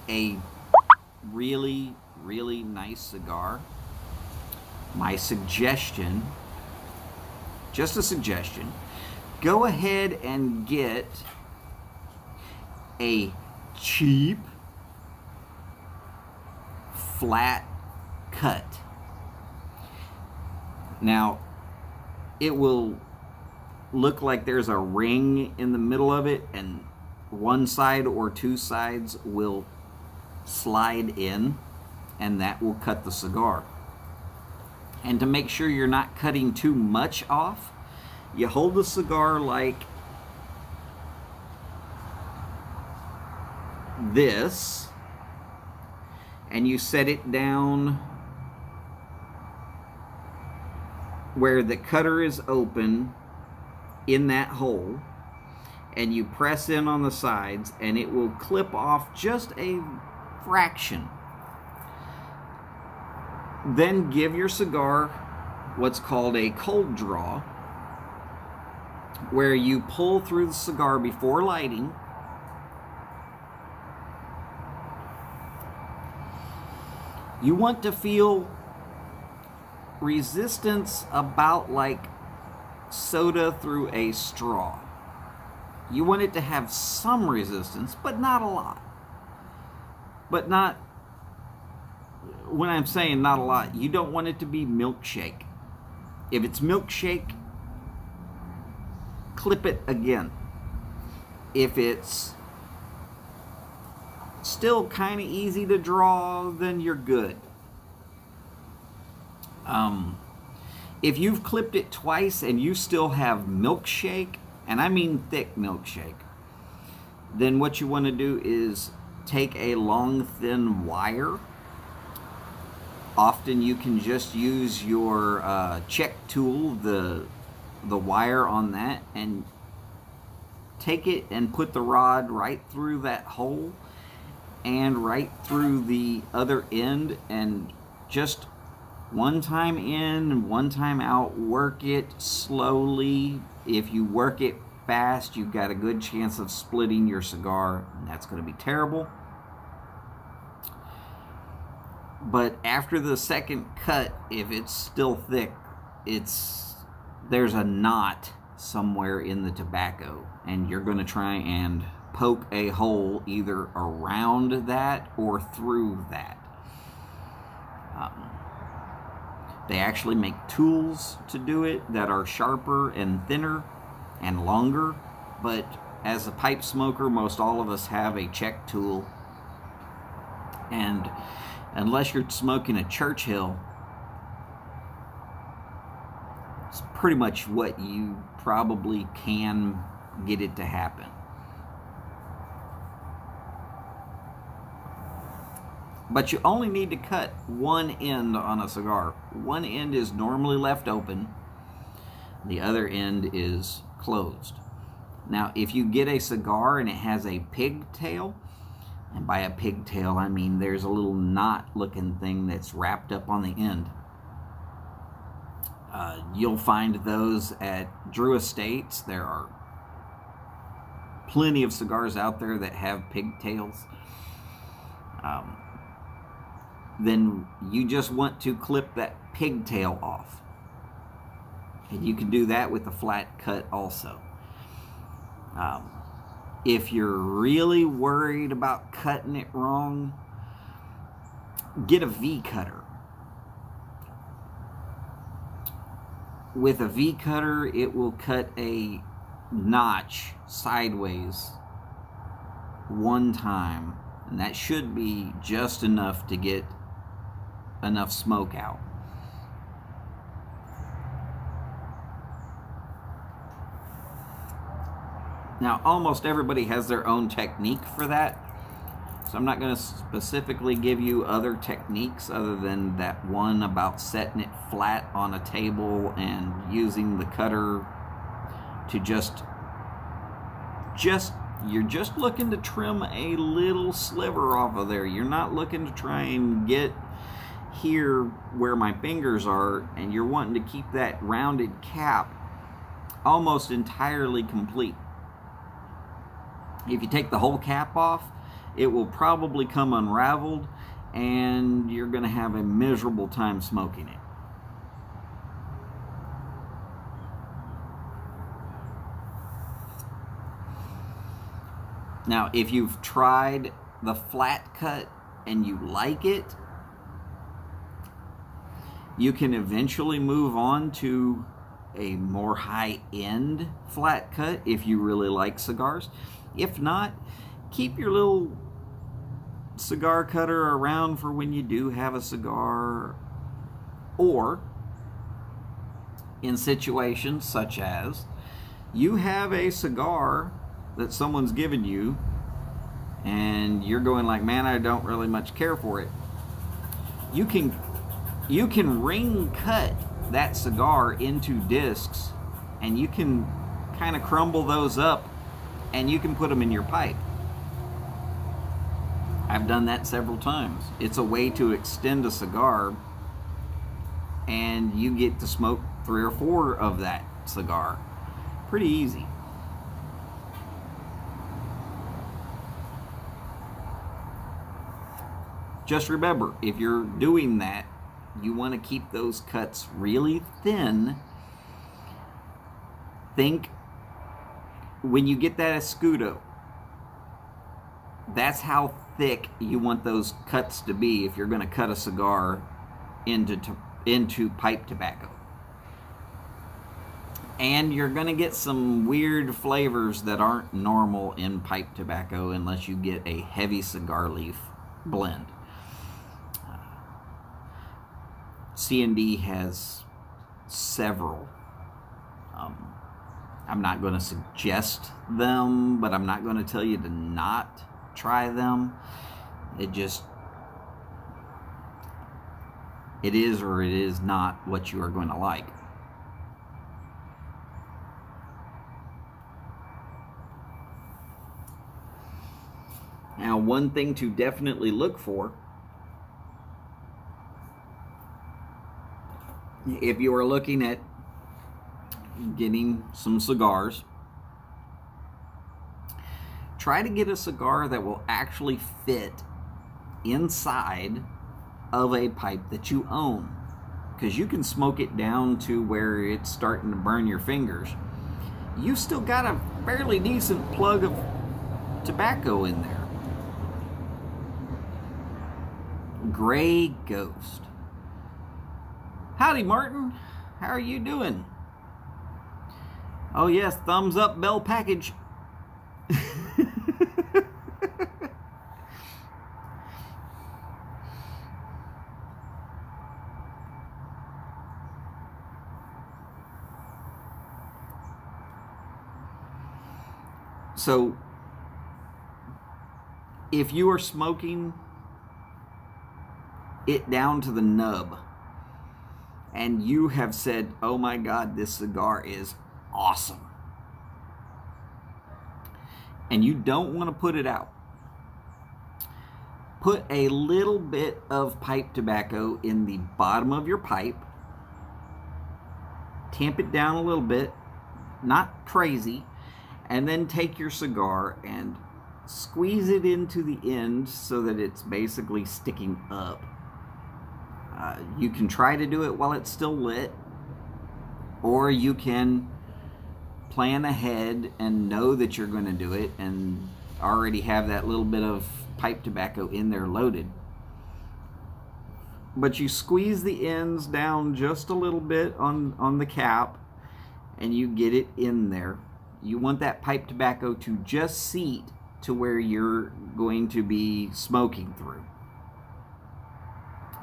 a really, really nice cigar, my suggestion, just a suggestion, go ahead and get a cheap, flat cut. Now, it will look like there's a ring in the middle of it, and one side or two sides will slide in, and that will cut the cigar. And to make sure you're not cutting too much off, you hold the cigar like this, and you set it down where the cutter is open in that hole, and you press in on the sides, and it will clip off just a fraction. Then give your cigar what's called a cold draw, where you pull through the cigar before lighting. You want to feel resistance about like soda through a straw. You want it to have some resistance, but not a lot. But not, when I'm saying not a lot, you don't want it to be milkshake. If it's milkshake, clip it again. If it's still kind of easy to draw, then you're good. If you've clipped it twice and you still have milkshake, and I mean thick milkshake, then what you want to do is take a long, thin wire. Often you can just use your check tool, the wire on that, and take it and put the rod right through that hole and right through the other end, and just one time in and one time out, work it slowly. If you work it fast, you've got a good chance of splitting your cigar, and that's going to be terrible. But after the second cut, if it's still thick, there's a knot somewhere in the tobacco, and you're going to try and poke a hole either around that or through that. They actually make tools to do it that are sharper and thinner and longer, but as a pipe smoker, most all of us have a check tool, and unless you're smoking a Churchill, it's pretty much what you probably can get it to happen. But you only need to cut one end on a cigar. One end is normally left open. The other end is closed. Now, if you get a cigar and it has a pigtail, and by a pigtail I mean there's a little knot looking thing that's wrapped up on the end, you'll find those at Drew Estates. There are plenty of cigars out there that have pigtails. Then you just want to clip that pigtail off. And you can do that with a flat cut also. If you're really worried about cutting it wrong, get a V cutter. With a V cutter, it will cut a notch sideways one time, and that should be just enough to get enough smoke out. Now, almost everybody has their own technique for that, so I'm not going to specifically give you other techniques other than that one about setting it flat on a table and using the cutter to you're just looking to trim a little sliver off of there. You're not looking to try and get here where my fingers are, and you're wanting to keep that rounded cap almost entirely complete. If you take the whole cap off, it will probably come unraveled, and you're going to have a miserable time smoking it. Now, if you've tried the flat cut and you like it, you can eventually move on to a more high-end flat cut if you really like cigars. If not, keep your little cigar cutter around for when you do have a cigar, or in situations such as you have a cigar that someone's given you and you're going like, man, I don't really much care for it. You can ring cut that cigar into discs, and you can kind of crumble those up and you can put them in your pipe. I've done that several times. It's a way to extend a cigar, and you get to smoke 3 or 4 of that cigar. Pretty easy. Just remember, if you're doing that, you want to keep those cuts really thin. Think when you get that escudo, that's how thick you want those cuts to be if you're going to cut a cigar into pipe tobacco. And you're going to get some weird flavors that aren't normal in pipe tobacco unless you get a heavy cigar leaf blend. C&D has several. I'm not going to suggest them, but I'm not going to tell you to not try them. It is or it is not what you are going to like. Now, one thing to definitely look for, if you are looking at getting some cigars, try to get a cigar that will actually fit inside of a pipe that you own, because you can smoke it down to where it's starting to burn your fingers. You've still got a fairly decent plug of tobacco in there. Gray Ghost. Howdy, Martin. How are you doing? Oh yes, thumbs up, bell package. So, if you are smoking it down to the nub, and you have said, oh my God, this cigar is awesome, and you don't want to put it out, put a little bit of pipe tobacco in the bottom of your pipe, tamp it down a little bit, not crazy, and then take your cigar and squeeze it into the end so that it's basically sticking up. You can try to do it while it's still lit, or you can plan ahead and know that you're going to do it and already have that little bit of pipe tobacco in there loaded. But you squeeze the ends down just a little bit on the cap and you get it in there. You want that pipe tobacco to just seat to where you're going to be smoking through.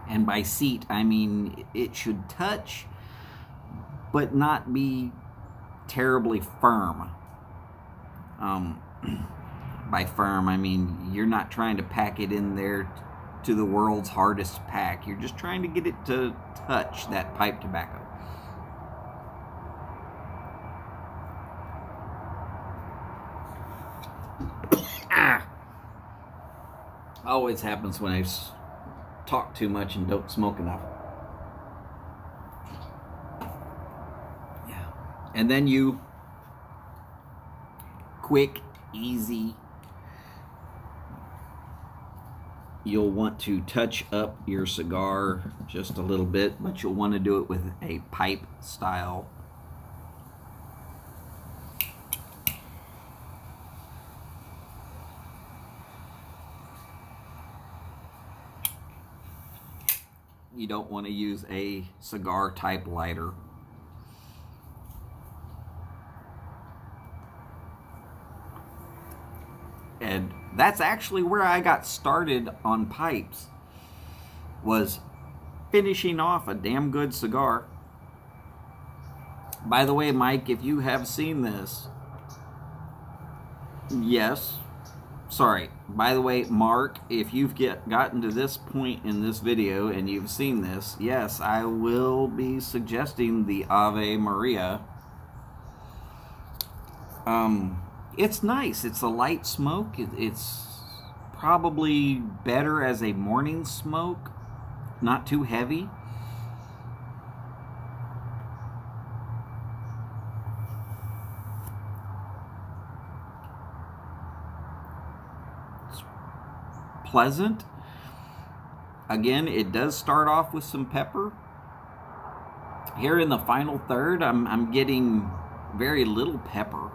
And by seat, I mean it should touch, but not be terribly firm. By firm, I mean you're not trying to pack it in there to the world's hardest pack. You're just trying to get it to touch that pipe tobacco. Always happens when I talk too much and don't smoke enough. Yeah. And then you quick, easy. You'll want to touch up your cigar just a little bit, but you'll want to do it with a pipe style. You don't want to use a cigar type lighter. And that's actually where I got started on pipes, was finishing off a damn good cigar. By the way, Mike, if you have seen this, yes, sorry. By the way, Mark, if you've gotten to this point in this video and you've seen this, yes, I will be suggesting the Ave Maria. It's nice. It's a light smoke. It's probably better as a morning smoke. Not too heavy. It's pleasant. Again, it does start off with some pepper. Here in the final third, I'm getting very little pepper.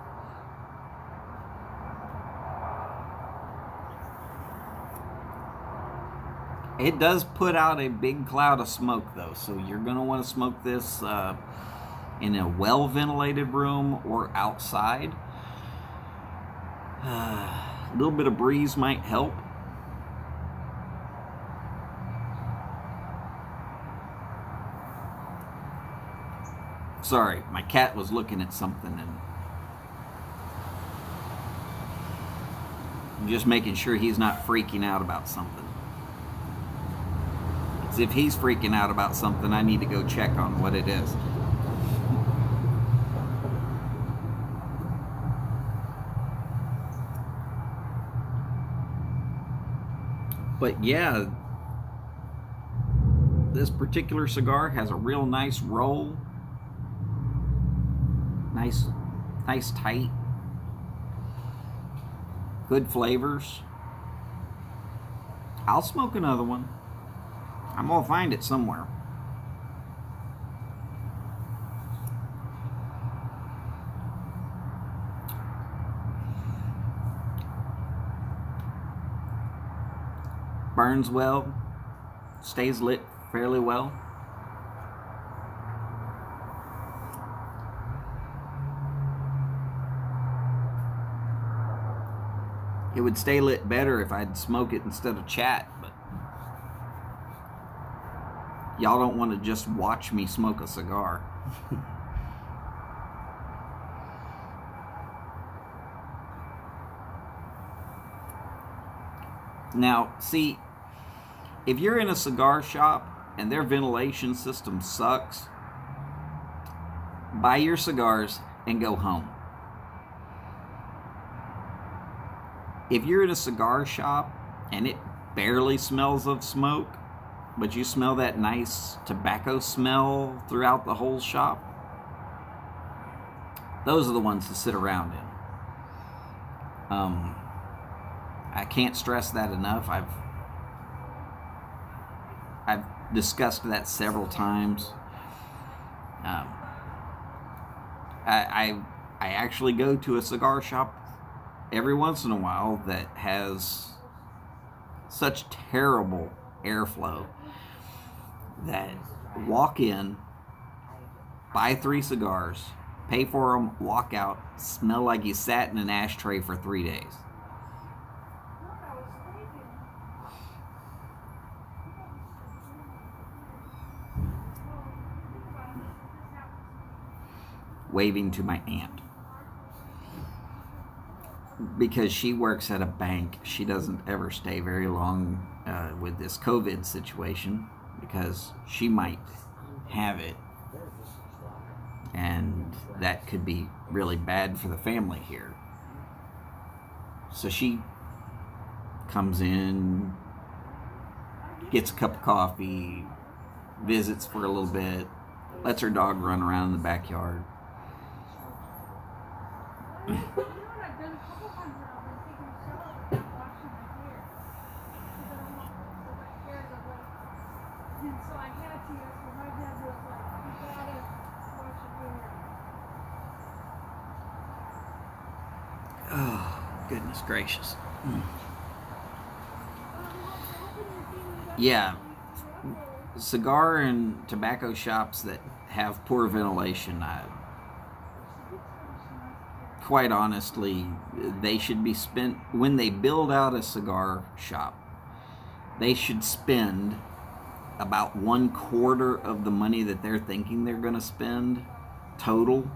It does put out a big cloud of smoke though, so you're going to want to smoke this in a well-ventilated room or outside. A little bit of breeze might help. Sorry, my cat was looking at something and I'm just making sure he's not freaking out about something. If he's freaking out about something, I need to go check on what it is. But yeah, this particular cigar has a real nice roll. Nice tight. Good flavors. I'll smoke another one. I'm going to find it somewhere. Burns well, stays lit fairly well. It would stay lit better if I'd smoke it instead of chat, but y'all don't want to just watch me smoke a cigar. Now, see, if you're in a cigar shop and their ventilation system sucks, buy your cigars and go home. If you're in a cigar shop and it barely smells of smoke, but you smell that nice tobacco smell throughout the whole shop, those are the ones to sit around in. I can't stress that enough. I've discussed that several times. I I actually go to a cigar shop every once in a while that has such terrible airflow that walk in, buy 3 cigars, pay for them, walk out, smell like you sat in an ashtray for 3 days. Waving to my aunt. Because she works at a bank, she doesn't ever stay very long with this COVID situation because she might have it. And that could be really bad for the family here. So she comes in, gets a cup of coffee, visits for a little bit, lets her dog run around in the backyard. Oh, goodness gracious. Yeah, cigar and tobacco shops that have poor ventilation, quite honestly, they should be spent, when they build out a cigar shop, they should spend about 1/4 of the money that they're thinking they're going to spend total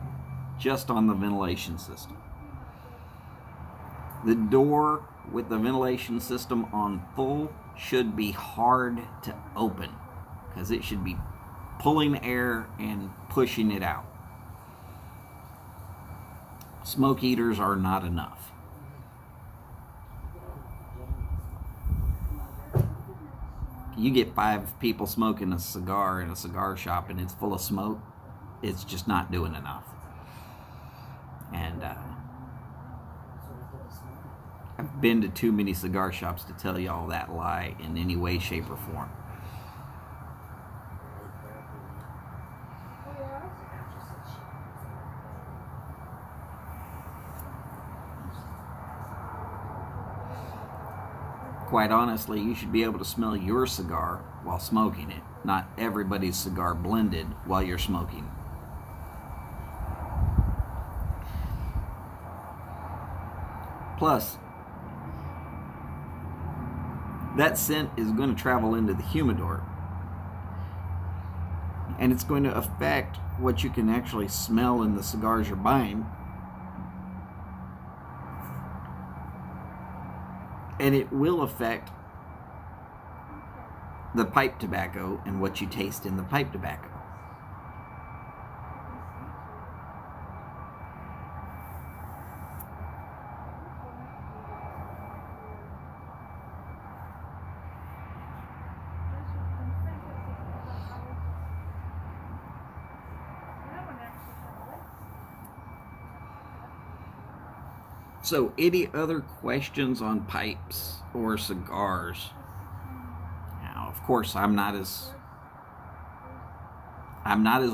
just on the ventilation system. The door with the ventilation system on full should be hard to open because it should be pulling air and pushing it out. Smoke eaters are not enough. You get 5 people smoking a cigar in a cigar shop and it's full of smoke, it's just not doing enough. And I've been to too many cigar shops to tell y'all that lie in any way, shape, or form. Quite honestly, you should be able to smell your cigar while smoking it, not everybody's cigar blended while you're smoking. Plus, that scent is going to travel into the humidor, and it's going to affect what you can actually smell in the cigars you're buying. And it will affect the pipe tobacco and what you taste in the pipe tobacco. So, any other questions on pipes or cigars? Now, of course, I'm not as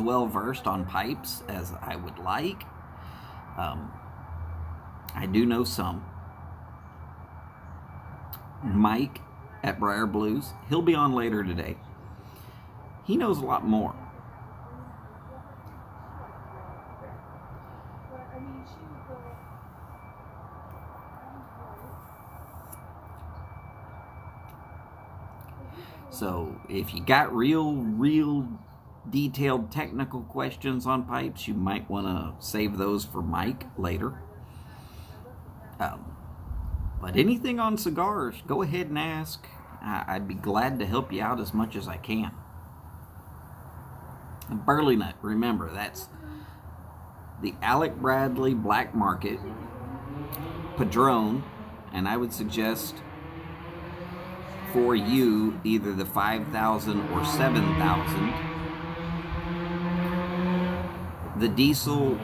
well versed on pipes as I would like. I do know some. Mike at Briar Blues, he'll be on later today. He knows a lot more. So if you got real detailed technical questions on pipes, you might want to save those for Mike later. But anything on cigars, go ahead and ask. I'd be glad to help you out as much as I can. Burley nut, remember, that's the Alec Bradley Black Market Padron, and I would suggest for you either the 5,000 or 7,000. The Diesel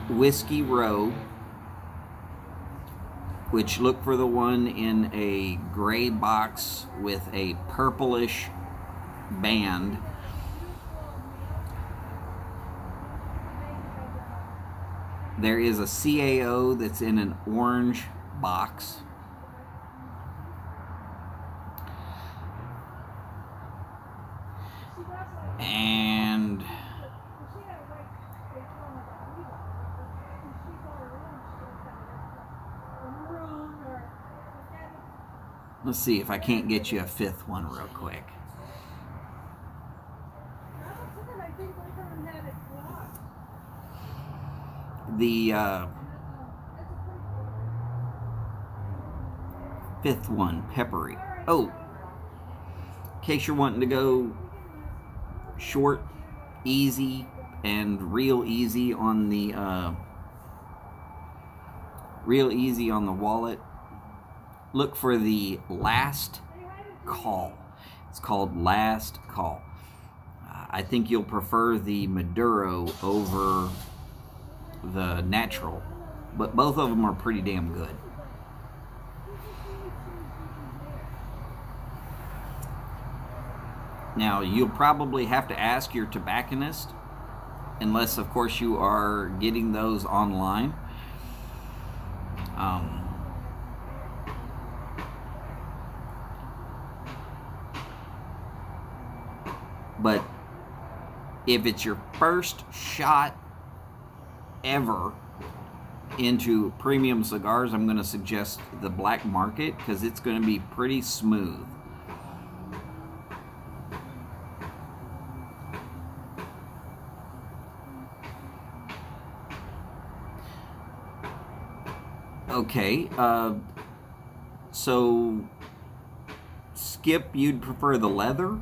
Whiskey Row, which look for the one in a gray box with a purplish band. There is a CAO that's in an orange box. And let's see if I can't get you a fifth one real quick. The fifth one, peppery. Oh, in case you're wanting to go short, easy, and real easy on the wallet, look for the Last Call. It's called Last Call. I think you'll prefer the Maduro over the natural, but both of them are pretty damn good. Now, you'll probably have to ask your tobacconist, unless, of course, you are getting those online. But if it's your first shot ever into premium cigars, I'm going to suggest the black market, because it's going to be pretty smooth. Okay, so Skip, you'd prefer the leather?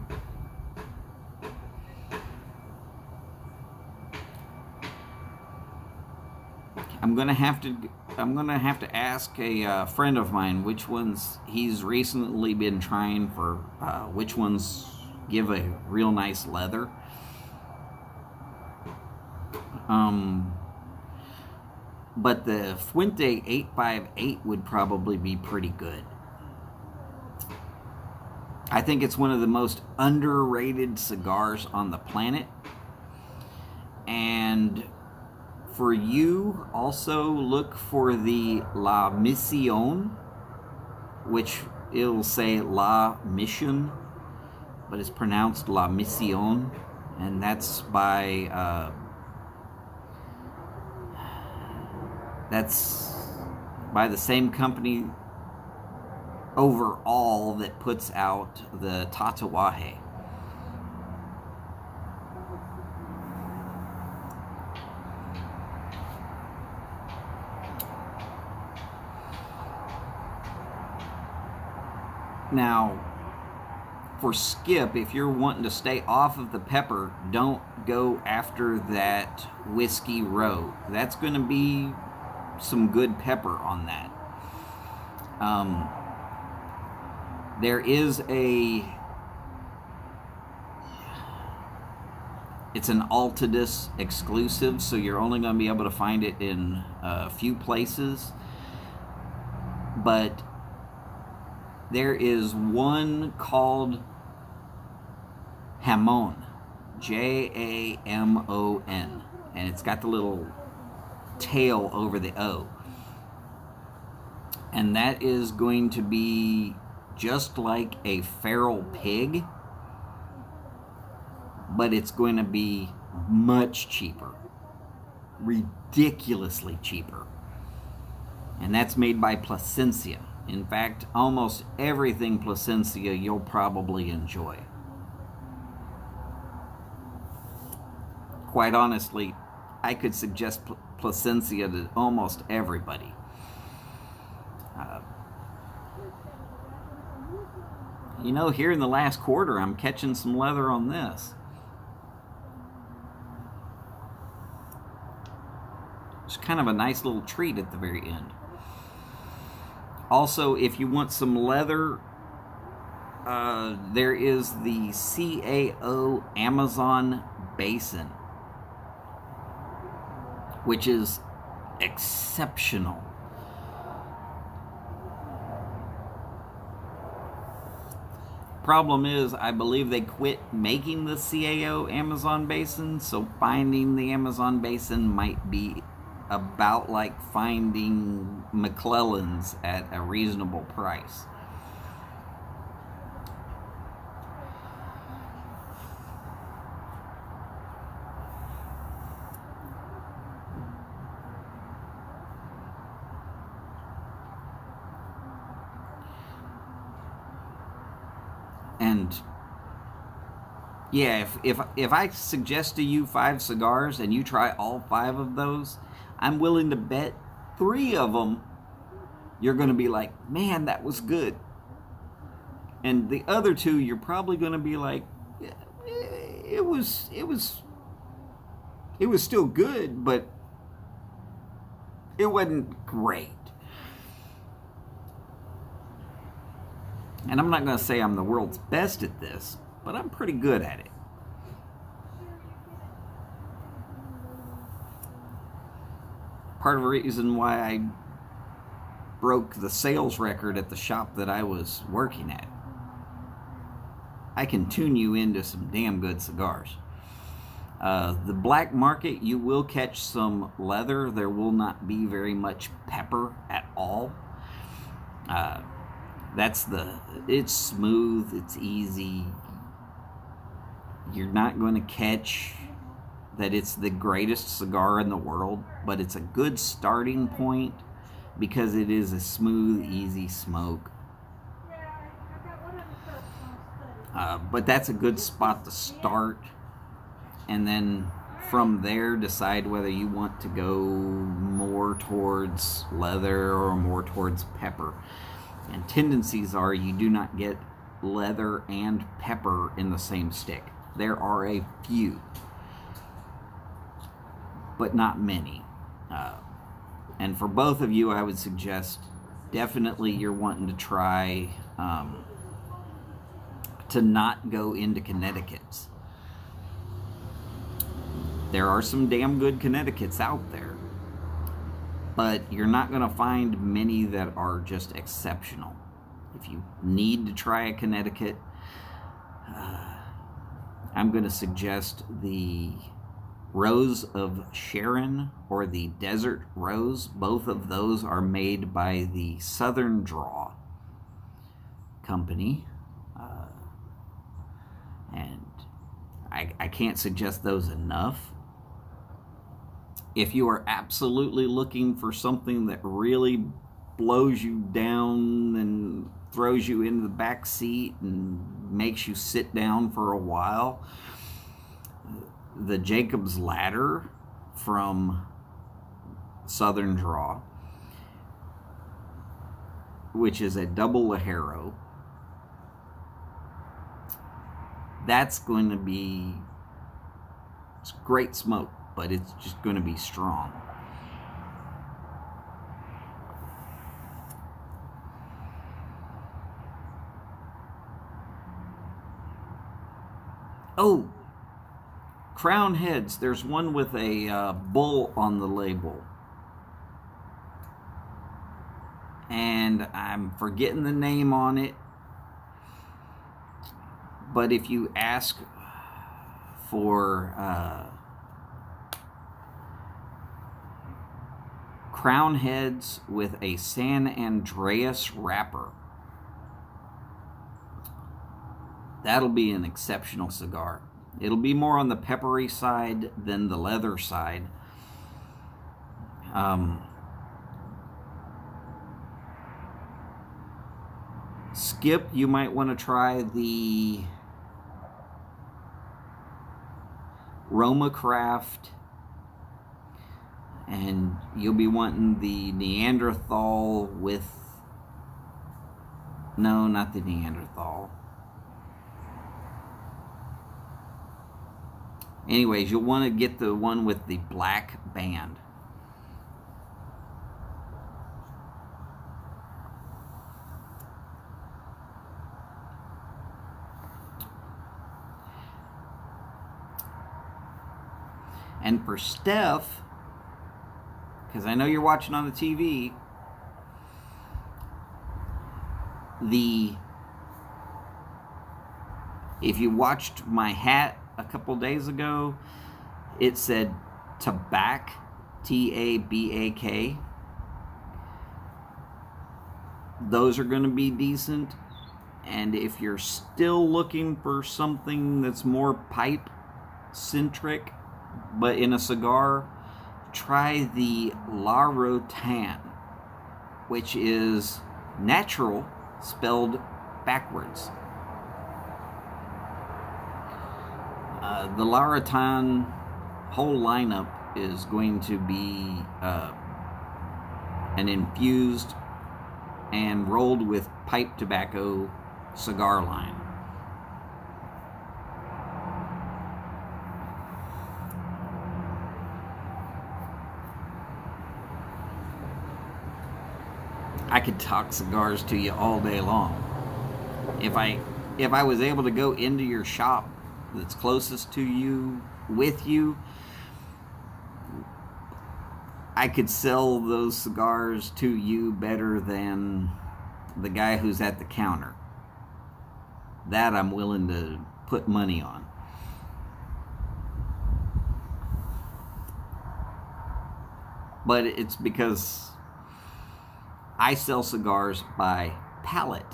I'm gonna have to ask a friend of mine which ones he's recently been trying for, which ones give a real nice leather. But the Fuente 858 would probably be pretty good. I think it's one of the most underrated cigars on the planet. And for you, also look for the La Mission, which it'll say La Mission, but it's pronounced La Mission, and that's by the same company overall that puts out the Tatuaje. Now, for Skip, if you're wanting to stay off of the pepper, don't go after that Whiskey Row. That's going to be some good pepper on that. There is it's an Altadis exclusive, so you're only going to be able to find it in a few places. But there is one called Jamon, Jamon, and it's got the little tail over the O. And that is going to be just like a feral pig, but it's going to be much cheaper, ridiculously cheaper. And that's made by Plasencia. In fact, almost everything Plasencia you'll probably enjoy. Quite honestly, I could suggest Plasencia to almost everybody. You know, here in the last quarter, I'm catching some leather on this. It's kind of a nice little treat at the very end. Also, if you want some leather, there is the CAO Amazon Basin, which is exceptional. Problem is, I believe they quit making the CAO Amazon Basin, so finding the Amazon Basin might be about like finding McClellan's at a reasonable price. And yeah, if I suggest to you 5 cigars and you try all 5 of those, I'm willing to bet 3 of them you're going to be like, man, that was good. And the other 2 you're probably going to be like, yeah, it was still good, but it wasn't great. And I'm not going to say I'm the world's best at this, but I'm pretty good at it. Part of the reason why I broke the sales record at the shop that I was working at. I can tune you into some damn good cigars. The black market, you will catch some leather. There will not be very much pepper at all. It's smooth, it's easy. You're not going to catch that it's the greatest cigar in the world, but it's a good starting point because it is a smooth, easy smoke. But that's a good spot to start, and then from there decide whether you want to go more towards leather or more towards pepper. And tendencies are you do not get leather and pepper in the same stick. There are a few, but not many. And for both of you, I would suggest definitely you're wanting to try to not go into Connecticut's. There are some damn good Connecticut's out there, but you're not going to find many that are just exceptional. If you need to try a Connecticut, I'm going to suggest the Rose of Sharon or the Desert Rose. Both of those are made by the Southern Draw company. And I can't suggest those enough. If you are absolutely looking for something that really blows you down and throws you into the back seat and makes you sit down for a while, the Jacob's Ladder from Southern Draw, which is a double Lajero, that's going to be, it's great smoke, but it's just going to be strong. Oh, Crown Heads. There's one with a bull on the label. And I'm forgetting the name on it. But if you ask for Crown Heads with a San Andreas wrapper, that'll be an exceptional cigar. It'll be more on the peppery side than the leather side. Skip, you might want to try the Roma Craft, and you'll be wanting the Neanderthal with, no, not the Neanderthal. Anyways, you'll want to get the one with the black band. And for Steph, because I know you're watching on the TV, if you watched my hat a couple days ago, it said tobacco Tabak. Those are going to be decent. And if you're still looking for something that's more pipe centric, but in a cigar, try the La Rotan, which is natural spelled backwards. The La Rotan whole lineup is going to be an infused and rolled with pipe tobacco cigar line. I could talk cigars to you all day long. If I was able to go into your shop that's closest to you with you, I could sell those cigars to you better than the guy who's at the counter. That I'm willing to put money on. But it's because I sell cigars by pallet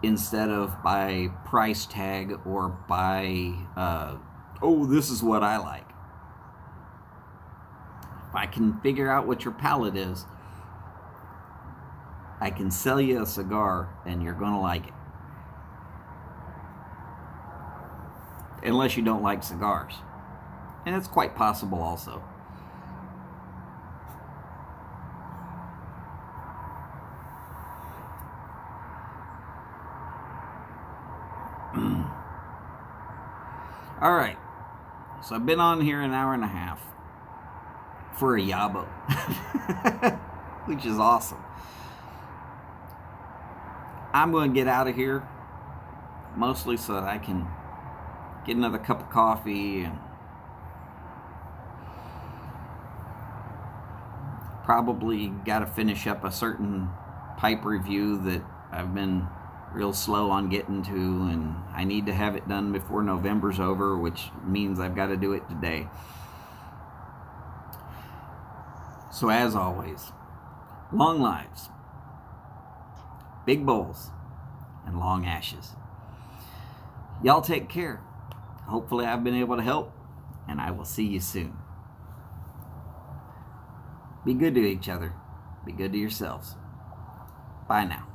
instead of by price tag or by, oh, this is what I like. If I can figure out what your palate is, I can sell you a cigar and you're going to like it. Unless you don't like cigars. And it's quite possible also. All right. So I've been on here an hour and a half for a YABO, which is awesome. I'm going to get out of here, mostly so that I can get another cup of coffee and probably got to finish up a certain pipe review that I've been real slow on getting to, and I need to have it done before November's over, which means I've got to do it today. So as always, long lives, big bowls, and long ashes. Y'all take care. Hopefully I've been able to help, and I will see you soon. Be good to each other. Be good to yourselves. Bye now.